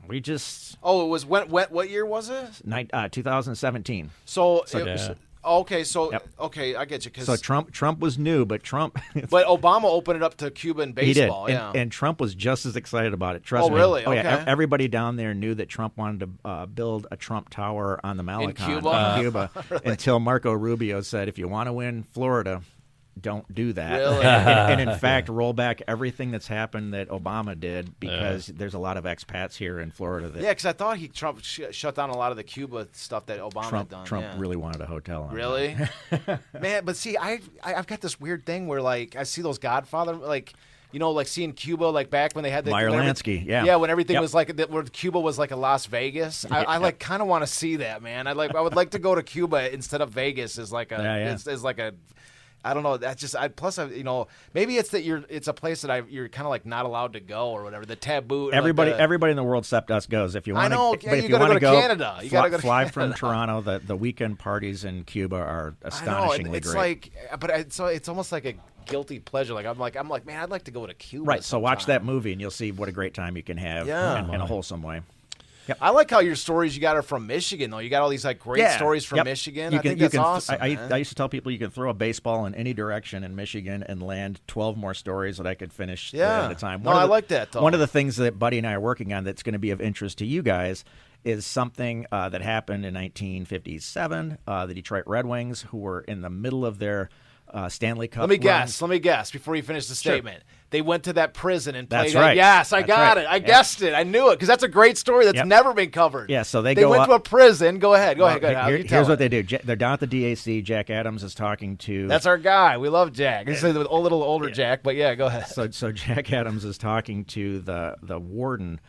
[SPEAKER 4] We just...
[SPEAKER 3] Oh, it was what year was it?
[SPEAKER 4] 2017.
[SPEAKER 3] So,
[SPEAKER 2] Yeah.
[SPEAKER 3] Okay, so
[SPEAKER 4] Yep.
[SPEAKER 3] okay, I get you.
[SPEAKER 4] So Trump was new, but Trump.
[SPEAKER 3] But Obama opened it up to Cuban baseball.
[SPEAKER 4] He did,
[SPEAKER 3] yeah.
[SPEAKER 4] and Trump was just as excited about it. Trust me.
[SPEAKER 3] Really?
[SPEAKER 4] Oh, yeah.
[SPEAKER 3] Okay.
[SPEAKER 4] Everybody down there knew that Trump wanted to build a Trump Tower on the Malecon
[SPEAKER 3] Cuba?
[SPEAKER 4] Cuba,
[SPEAKER 3] Really?
[SPEAKER 4] until Marco Rubio said, "If you want to win Florida, don't do that."
[SPEAKER 3] Really?
[SPEAKER 4] and in fact, roll back everything that's happened that Obama did, because there's a lot of expats here in Florida that
[SPEAKER 3] Yeah, because I thought Trump shut down a lot of the Cuba stuff that Obama had done.
[SPEAKER 4] Trump
[SPEAKER 3] yeah.
[SPEAKER 4] really wanted a hotel on
[SPEAKER 3] Really? Man, but see, I've got this weird thing where, like, I see those Godfather, like, you know, like seeing Cuba, like back when they had the
[SPEAKER 4] Meyer Lansky, yeah.
[SPEAKER 3] Yeah, when everything
[SPEAKER 4] Yep.
[SPEAKER 3] was like, where Cuba was like a Las Vegas. I like kind of want to see that, man. I would like to go to Cuba instead of Vegas as like a, as like a, I don't know. That's just. You know, maybe it's that it's a place that you're kind of like not allowed to go or whatever. The taboo.
[SPEAKER 4] Everybody,
[SPEAKER 3] like
[SPEAKER 4] everybody in the world except us goes. If you want,
[SPEAKER 3] I know.
[SPEAKER 4] But
[SPEAKER 3] Yeah,
[SPEAKER 4] if
[SPEAKER 3] you
[SPEAKER 4] you
[SPEAKER 3] gotta
[SPEAKER 4] want
[SPEAKER 3] go
[SPEAKER 4] to
[SPEAKER 3] to Canada. You gotta go to
[SPEAKER 4] fly
[SPEAKER 3] Canada.
[SPEAKER 4] from Toronto. The weekend parties in Cuba are
[SPEAKER 3] I know.
[SPEAKER 4] astonishingly
[SPEAKER 3] It's
[SPEAKER 4] great.
[SPEAKER 3] like, but it's almost like a guilty pleasure. Like I'm like, man, I'd like to go to Cuba.
[SPEAKER 4] Right. So watch
[SPEAKER 3] sometime.
[SPEAKER 4] that movie, and you'll see what a great time you can have.
[SPEAKER 3] Yeah.
[SPEAKER 4] in a wholesome way.
[SPEAKER 3] I like how your stories you got are from Michigan though. You got all these like great stories from Michigan. I think that's awesome.
[SPEAKER 4] I used to tell people you can throw a baseball in any direction in Michigan and land 12 more stories that I could finish at a time.
[SPEAKER 3] I like that though.
[SPEAKER 4] One of the things that Buddy and I are working on that's going to be of interest to you guys is something that happened in 1957. The Detroit Red Wings, who were in the middle of their Stanley Cup.
[SPEAKER 3] Let me guess before you finish the statement. They went to that prison and played.
[SPEAKER 4] That's right.
[SPEAKER 3] Yes, I
[SPEAKER 4] That's
[SPEAKER 3] got
[SPEAKER 4] right.
[SPEAKER 3] it. I guessed it. I knew it because that's a great story that's never been covered.
[SPEAKER 4] Yeah, so they
[SPEAKER 3] went to a prison. Go ahead.
[SPEAKER 4] Here's what they do. They're down at the DAC. Jack Adams is talking to.
[SPEAKER 3] That's our guy. We love Jack. He's a little older Jack, but yeah, go ahead.
[SPEAKER 4] So Jack Adams is talking to the warden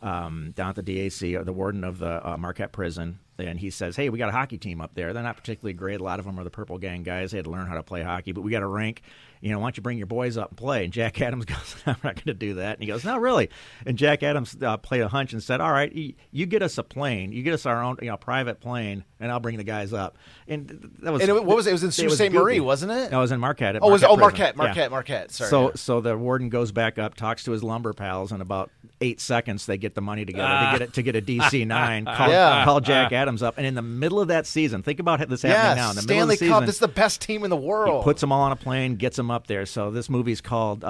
[SPEAKER 4] down at the DAC, or the warden of the Marquette prison, and he says, "Hey, we got a hockey team up there. They're not particularly great. A lot of them are the Purple Gang guys. They had to learn how to play hockey, but we got a rink. You know, why don't you bring your boys up and play?" And Jack Adams goes, "I'm not going to do that." And he goes, "No, really." And Jack Adams played a hunch and said, "All right, you get us a plane. You get us our own private plane, and I'll bring the guys up." And that was.
[SPEAKER 3] And what was it? It was in Sault Ste. Marie, wasn't it?
[SPEAKER 4] No, it was in Marquette.
[SPEAKER 3] Marquette. Sorry.
[SPEAKER 4] So the warden goes back up, talks to his lumber pals, and about 8 seconds they get the money together to get a DC-9. Call Jack Adams up, and in the middle of that season, think about this happening now. In the middle of the season,
[SPEAKER 3] Cup. This is the best team in the world.
[SPEAKER 4] He puts them all on a plane, gets them up there. So this movie's called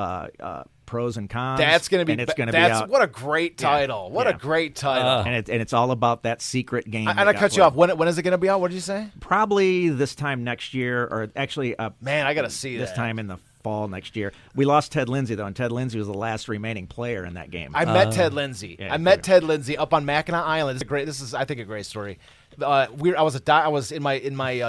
[SPEAKER 4] Pros and Cons.
[SPEAKER 3] That's going to be.
[SPEAKER 4] And it's going to be out.
[SPEAKER 3] What a great title! What a great title!
[SPEAKER 4] And it's all about that secret game.
[SPEAKER 3] And I cut you off. When is it going to be out? What did you say?
[SPEAKER 4] Probably this time next year, or actually,
[SPEAKER 3] man, I got to see
[SPEAKER 4] this time in the fall next year. We lost Ted Lindsay though, and Ted Lindsay was the last remaining player in that game.
[SPEAKER 3] I met Ted Lindsay. I met Ted Lindsay up on Mackinac Island. This is I think a great story. I was in my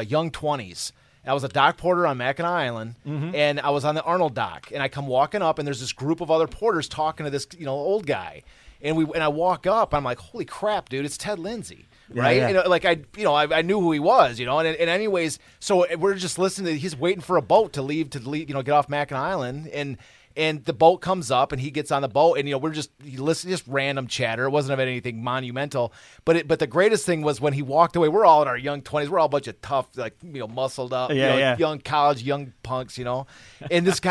[SPEAKER 3] young 20s. I was a dock porter on Mackinac Island, and I was on the Arnold dock. And I come walking up, and there's this group of other porters talking to this old guy. And I walk up, I'm like, holy crap, dude, it's Ted Lindsay. Right,
[SPEAKER 4] Yeah.
[SPEAKER 3] And like I knew who he was, and anyways, so we're just listening. He's waiting for a boat to leave, get off Mackinac Island, and the boat comes up, and he gets on the boat, and we're just listening, just random chatter. It wasn't of anything monumental, but the greatest thing was when he walked away. We're all in our young 20s. We're all a bunch of tough, like muscled up, young college, young punks, And this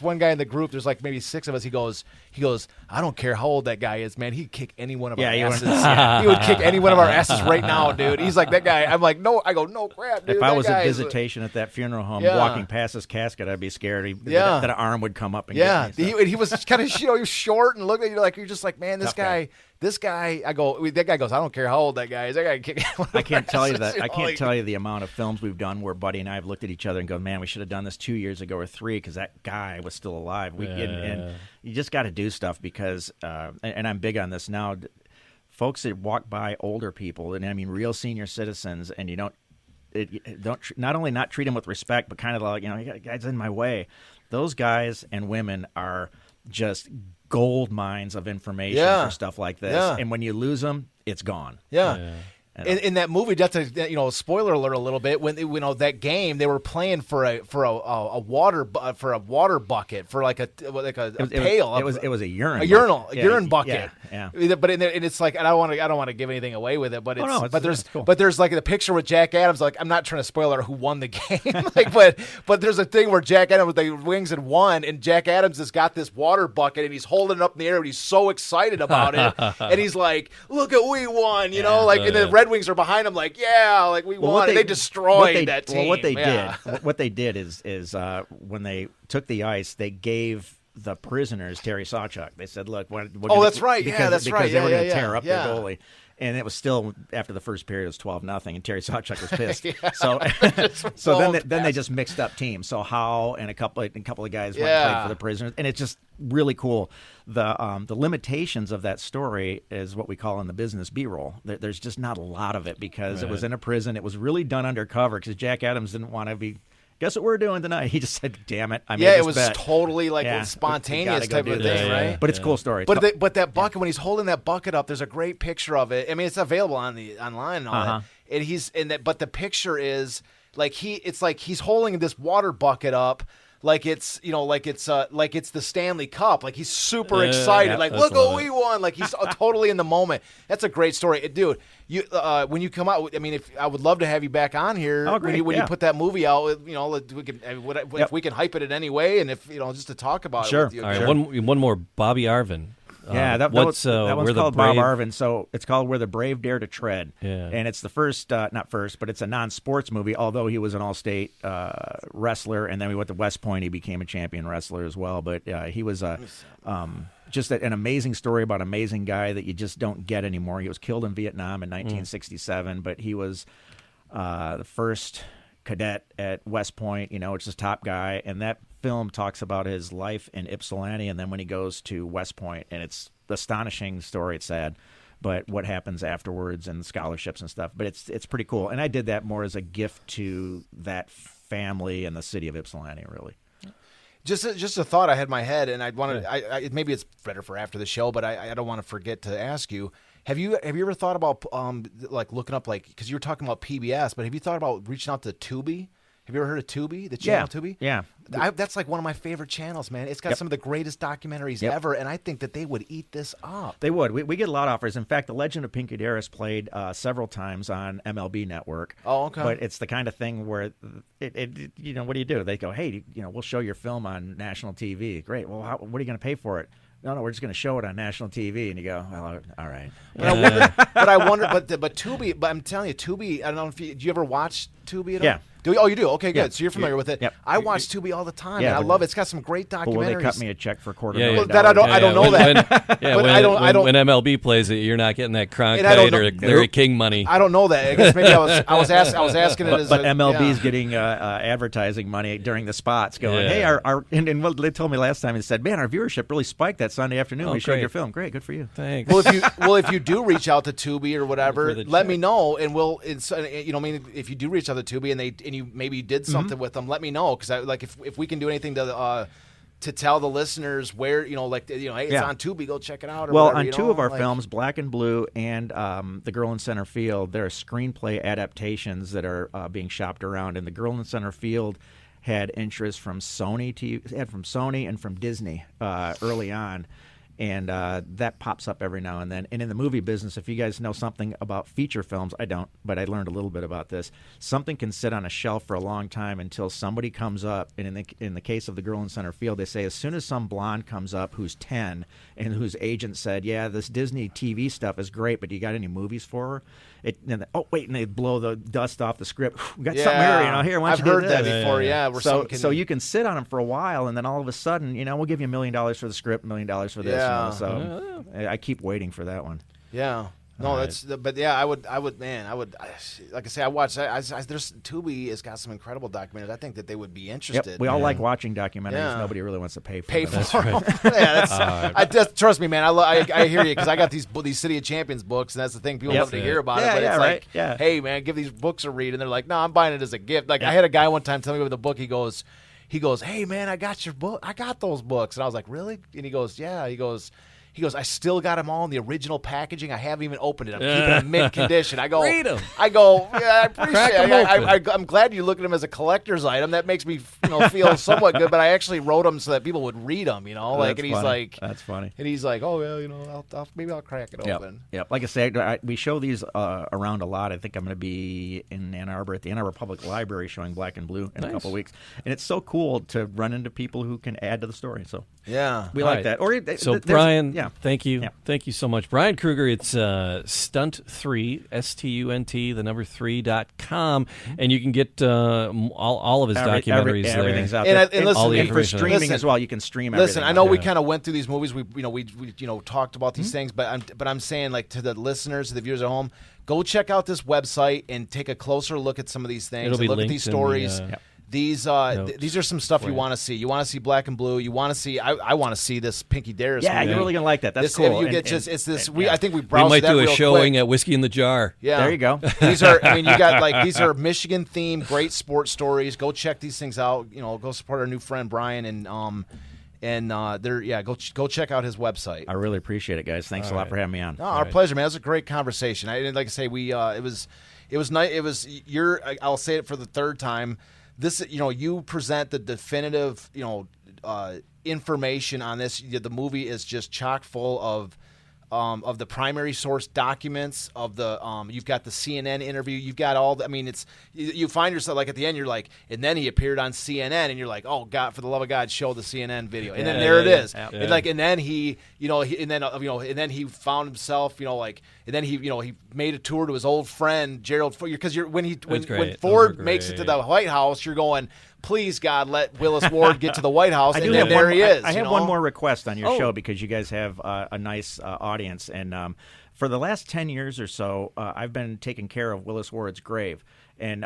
[SPEAKER 3] one guy in the group, there's like maybe 6 of us. He goes, I don't care how old that guy is, man. He'd kick any one of our asses. He would kick any one of our asses right now, dude. He's like that guy. I'm like, no. I go, no crap, dude.
[SPEAKER 4] If I was a visitation at that funeral home, walking past his casket, I'd be scared that an arm would come up and get me.
[SPEAKER 3] He was kind of he was short and looked at you like you're just like, man, this guy. I go. That guy goes. I don't care how old that guy is. That guy can kick.
[SPEAKER 4] I can't tell you that. I can't tell you the amount of films we've done where Buddy and I have looked at each other and go, man, we should have done this 2 years ago or 3 because that guy was still alive. And you just got to do stuff because, and I'm big on this now. Folks that walk by older people, and I mean real senior citizens, and you don't not only not treat them with respect, but kind of like guys in my way. Those guys and women are just gold mines of information for stuff like this. And when you lose them, it's gone. In that movie, that's a spoiler alert a little bit. When that game, they were playing for a water bucket for like a pail. It was a urine.
[SPEAKER 3] A urine bucket.
[SPEAKER 4] Yeah.
[SPEAKER 3] But and it's like, and I don't want to give anything away with it, but
[SPEAKER 4] cool.
[SPEAKER 3] but there's like the picture with Jack Adams. Like, I'm not trying to spoiler who won the game. but there's a thing where Jack Adams, the Wings had won, and Jack Adams has got this water bucket and he's holding it up in the air and he's so excited about it, and he's like, "Look at we won!" And the Red Red Wings are behind them, like, yeah, like we won. They destroyed that team.
[SPEAKER 4] Well, what they did is when they took the ice, they gave the prisoners Terry Sawchuk. They said, "Look,
[SPEAKER 3] that's right.
[SPEAKER 4] Because they were going to tear up
[SPEAKER 3] yeah.
[SPEAKER 4] their goalie." And it was still, after the first period, it was 12-0, and Terry Sawchuk was pissed. So then they just mixed up teams. So Howe and a couple of guys went and played for the prisoners, and it's just really cool. The limitations of that story is what we call in the business B-roll. There's just not a lot of it because it was in a prison. It was really done undercover because Jack Adams didn't want to be. Guess what we're doing tonight? He just said, "Damn it, I made this bet."
[SPEAKER 3] Totally like spontaneous type of thing, right?
[SPEAKER 4] But it's a cool story.
[SPEAKER 3] But that bucket, when he's holding that bucket up, there's a great picture of it. I mean, it's available online and all that. And but the picture is like it's like he's holding this water bucket up. Like it's the Stanley Cup. Like he's super excited. Like, look what we won. Like he's totally in the moment. That's a great story, dude. You when you come out, I mean, if I would love to have you back on here when you put that movie out. You know, we can if we can hype it in any way, and if just to talk about it. With you.
[SPEAKER 2] All right, one more. Bobby Arvin.
[SPEAKER 4] That one's called Bob Arvin. So it's called Where the Brave Dare to Tread. Yeah. And it's the first, not first, but it's a non-sports movie, although he was an all-state wrestler. And then we went to West Point. He became a champion wrestler as well. But he was just an amazing story about an amazing guy that you just don't get anymore. He was killed in Vietnam in 1967, but he was the first cadet at West Point, which is top guy. And that film talks about his life in Ypsilanti and then when he goes to West Point, and it's the astonishing story. It's sad, but what happens afterwards and scholarships and stuff. But it's pretty cool, and I did that more as a gift to that family and the city of Ypsilanti, really.
[SPEAKER 3] Just a thought I had in my head, and I wanted. Maybe it's better for after the show, but I don't want to forget to ask you. Have you ever thought about like looking up, like, because you were talking about PBS, but have you thought about reaching out to Tubi? Have you ever heard of Tubi, the channel Tubi?
[SPEAKER 4] Yeah.
[SPEAKER 3] That's like one of my favorite channels, man. It's got some of the greatest documentaries ever, and I think that they would eat this up.
[SPEAKER 4] They would. We get a lot of offers. In fact, The Legend of Pinky Darris played several times on MLB Network. Oh, okay. But it's the kind of thing where, what do you do? They go, hey, we'll show your film on national TV. Great. Well, what are you going to pay for it? No, we're just going to show it on national TV. And you go, well, all right.
[SPEAKER 3] But I wonder, but Tubi, but I'm telling you, Tubi, I don't know if do you ever watch Tubi at all? Yeah. You do? Okay, good. So you're familiar with it. Yep. I watch Tubi all the time, and I love it. It's got some great documentaries.
[SPEAKER 4] Will they cut me a check for $250,000?
[SPEAKER 3] I don't know that.
[SPEAKER 2] When MLB plays it, you're not getting that Cronkite or Larry King money.
[SPEAKER 3] I don't know that. I guess maybe I was asking it.
[SPEAKER 4] But MLB's getting advertising money during the spots. Going, hey, and what they told me last time, they said, man, our viewership really spiked that Sunday afternoon. We showed your film. Great, good for you.
[SPEAKER 2] Thanks.
[SPEAKER 3] If you do reach out to Tubi or whatever, let me know, and we'll. If you do reach out to Tubi and you maybe did something with them, let me know, because if we can do anything to tell the listeners where hey, it's on Tubi, go check it out. Or whatever,
[SPEAKER 4] on two of our films, Black and Blue and The Girl in Center Field, there are screenplay adaptations that are being shopped around, and The Girl in Center Field had interest from Sony and from Disney early on. And that pops up every now and then. And in the movie business, if you guys know something about feature films, I don't, but I learned a little bit about this. Something can sit on a shelf for a long time until somebody comes up. And in the case of The Girl in Center Field, they say as soon as some blonde comes up who's 10 and whose agent said, yeah, this Disney TV stuff is great, but do you got any movies for her? And they blow the dust off the script. We got something here, here. Why don't
[SPEAKER 3] I've
[SPEAKER 4] you
[SPEAKER 3] heard
[SPEAKER 4] do
[SPEAKER 3] that
[SPEAKER 4] this?
[SPEAKER 3] before.
[SPEAKER 4] So you can sit on them for a while, and then all of a sudden, we'll give you $1 million for the script, $1 million for this. So I keep waiting for that one.
[SPEAKER 3] Yeah. No, I would, like I say, I watch. There's Tubi has got some incredible documentaries. I think that they would be interested.
[SPEAKER 4] Yep. We all like watching documentaries. Yeah. Nobody really wants to pay for them.
[SPEAKER 3] That's right. Trust me, man. I hear you, because I got these City of Champions books, and that's the thing. People love to hear about it. But it's like, hey, man, give these books a read, and they're like, no, I'm buying it as a gift. Like I had a guy one time tell me with the book. He goes, hey, man, I got your book. I got those books, and I was like, really? And he goes, yeah. He goes, I still got them all in the original packaging. I haven't even opened it. I'm keeping them mint condition. I go,
[SPEAKER 2] read them.
[SPEAKER 3] I go, yeah, I appreciate it. I'm glad you look at them as a collector's item. That makes me feel somewhat good. But I actually wrote them so that people would read them.
[SPEAKER 4] That's funny.
[SPEAKER 3] And he's like, oh yeah, maybe I'll crack it open.
[SPEAKER 4] Yep. Like I say, we show these around a lot. I think I'm going to be in Ann Arbor at the Ann Arbor Public Library showing Black and Blue in a couple of weeks, and it's so cool to run into people who can add to the story. So
[SPEAKER 3] yeah,
[SPEAKER 4] we like that. Or
[SPEAKER 2] Brian.
[SPEAKER 4] Yeah.
[SPEAKER 2] Thank you.
[SPEAKER 4] Yeah.
[SPEAKER 2] Thank you so much. Brian Kruger, it's stunt3, STUNT, the number 3.com, and you can get all of his documentaries there.
[SPEAKER 4] Everything's out
[SPEAKER 3] And
[SPEAKER 4] there.
[SPEAKER 3] listen,
[SPEAKER 2] all the
[SPEAKER 4] and for
[SPEAKER 2] information.
[SPEAKER 4] streaming
[SPEAKER 3] Listen,
[SPEAKER 4] as well, you can stream everything.
[SPEAKER 3] Listen, I know we
[SPEAKER 2] Yeah.
[SPEAKER 3] kind of went through these movies. We talked about these things, but I'm saying, like, to the listeners, to the viewers at home, go check out this website and take a closer look at some of these things.
[SPEAKER 2] It'll be
[SPEAKER 3] and look at
[SPEAKER 2] linked
[SPEAKER 3] these
[SPEAKER 2] in the,
[SPEAKER 3] stories.
[SPEAKER 2] Yep.
[SPEAKER 3] These
[SPEAKER 2] notes
[SPEAKER 3] these are some stuff
[SPEAKER 2] for
[SPEAKER 3] you
[SPEAKER 2] you.
[SPEAKER 3] want to see. You want to see Black and Blue. You want to see. I want to see this Pinky Darris.
[SPEAKER 4] Yeah,
[SPEAKER 3] movie.
[SPEAKER 4] you're really gonna like that. That's
[SPEAKER 3] This,
[SPEAKER 4] cool.
[SPEAKER 3] You get it's this. I think we
[SPEAKER 2] We
[SPEAKER 3] browsed
[SPEAKER 2] might
[SPEAKER 3] that
[SPEAKER 2] do a
[SPEAKER 3] real
[SPEAKER 2] showing
[SPEAKER 3] quick.
[SPEAKER 2] at Whiskey in the Jar.
[SPEAKER 3] Yeah,
[SPEAKER 4] There you go.
[SPEAKER 3] These are. I mean, you got like these are Michigan themed, great sports stories. Go check these things out. Go support our new friend Brian and go check out his website.
[SPEAKER 4] I really appreciate it, guys. Thanks a lot for having me on.
[SPEAKER 3] No, our pleasure, man. It was a great conversation. Like I say, it was nice. It was I'll say it for the third time. This, you present the definitive, information on this. The movie is just chock full of the primary source documents of the. You've got the CNN interview. You've got all. You find yourself like at the end. You're like, and then he appeared on CNN, and you're like, oh God, for the love of God, show the CNN video. And then there it is.
[SPEAKER 2] Yeah.
[SPEAKER 3] And like, and then and then he found himself, and then he made a tour to his old friend Gerald Ford, because when
[SPEAKER 2] great.
[SPEAKER 3] Ford
[SPEAKER 2] Those are
[SPEAKER 3] makes it to
[SPEAKER 2] great.
[SPEAKER 3] the White House, you're going, please God, let Willis Ward get to the White House,
[SPEAKER 4] I
[SPEAKER 3] and
[SPEAKER 4] do
[SPEAKER 3] then
[SPEAKER 4] have
[SPEAKER 3] there
[SPEAKER 4] one,
[SPEAKER 3] he is.
[SPEAKER 4] I have one more request on your
[SPEAKER 2] Oh.
[SPEAKER 4] show, because you guys have a nice audience, and for the last 10 years or so, I've been taking care of Willis Ward's grave, and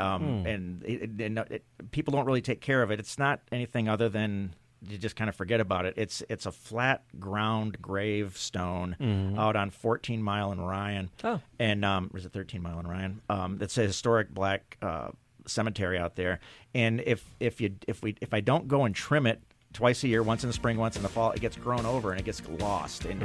[SPEAKER 4] people don't really take care of it. It's not anything other than you just kind of forget about it. It's a flat ground gravestone out on 14 Mile and Ryan, and or is it 13 Mile and Ryan? It's a historic black cemetery out there, and if I don't go and trim it twice a year, once in the spring, once in the fall, it gets grown over and it gets lost. And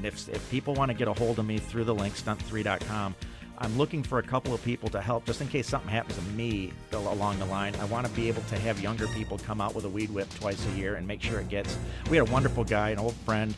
[SPEAKER 4] if people want to get a hold of me through the link stunt3.com, I'm looking for a couple of people to help, just in case something happens to me along the line. I want to be able to have younger people come out with a weed whip twice a year and make sure it gets. We had a wonderful guy, an old friend,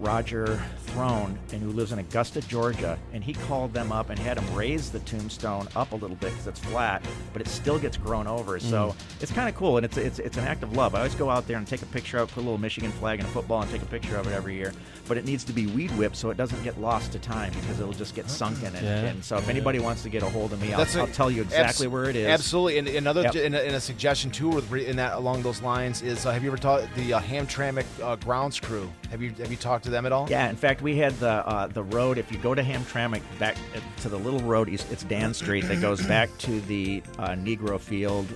[SPEAKER 4] Roger Throne, and who lives in Augusta, Georgia, and he called them up and had them raise the tombstone up a little bit because it's flat, but it still gets grown over. So it's kind of cool, and it's an act of love. I always go out there and take a picture of it, put a little Michigan flag in a football and take a picture of it every year, but it needs to be weed whipped so it doesn't get lost to time, because it'll just get sunken. And so if anybody wants to get a hold of me, I'll tell you exactly where it is.
[SPEAKER 3] Absolutely. And another in a suggestion too, in that along those lines is, have you ever talked the Hamtramck grounds crew? Have you talked to them at all?
[SPEAKER 4] Yeah, in fact, we had the road. If you go to Hamtramck, back to the little road, it's Dan Street that goes back to the Negro Field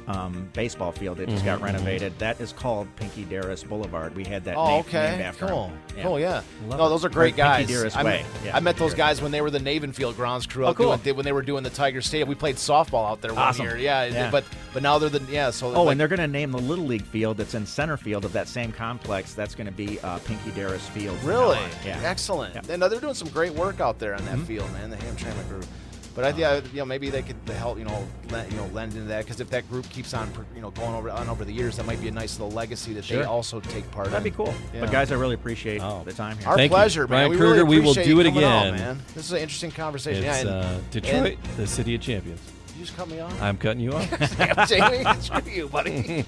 [SPEAKER 4] baseball field that just got renovated. That is called Pinky Darris Boulevard. We had that named after him.
[SPEAKER 3] Cool, yeah. No, those are great guys.
[SPEAKER 4] Pinky Darris Way. Yeah,
[SPEAKER 3] I met those
[SPEAKER 4] Darris
[SPEAKER 3] guys when they were the Navenfield grounds crew.
[SPEAKER 4] Oh, cool.
[SPEAKER 3] When they were doing the Tiger Stadium. We played softball out there one
[SPEAKER 4] Awesome.
[SPEAKER 3] year. Yeah. But now they're so.
[SPEAKER 4] Oh, and they're going to name the Little League field that's in center field of that same complex. That's going to be Pinky Darris Field. from now
[SPEAKER 3] Really?
[SPEAKER 4] on. Yeah.
[SPEAKER 3] Excellent.
[SPEAKER 4] Yeah.
[SPEAKER 3] And they're doing some great work out there on that field, man. The Hamtramck group. But maybe they could help, lend into that, because if that group keeps on, going over the years, that might be a nice little legacy that they also take part in.
[SPEAKER 4] That'd be cool.
[SPEAKER 3] Yeah.
[SPEAKER 4] But guys, I really appreciate the time here.
[SPEAKER 3] Our
[SPEAKER 2] Thank you.
[SPEAKER 3] pleasure, man.
[SPEAKER 2] Brian
[SPEAKER 3] We
[SPEAKER 2] Kruger,
[SPEAKER 3] really
[SPEAKER 2] we will
[SPEAKER 3] appreciate
[SPEAKER 2] do
[SPEAKER 3] you
[SPEAKER 2] it
[SPEAKER 3] coming on,
[SPEAKER 2] again.
[SPEAKER 3] man. This is an interesting conversation.
[SPEAKER 2] It's Detroit, the city of champions.
[SPEAKER 3] You just cut me off.
[SPEAKER 2] I'm cutting you off.
[SPEAKER 3] Damn, Jamie, screw you, buddy.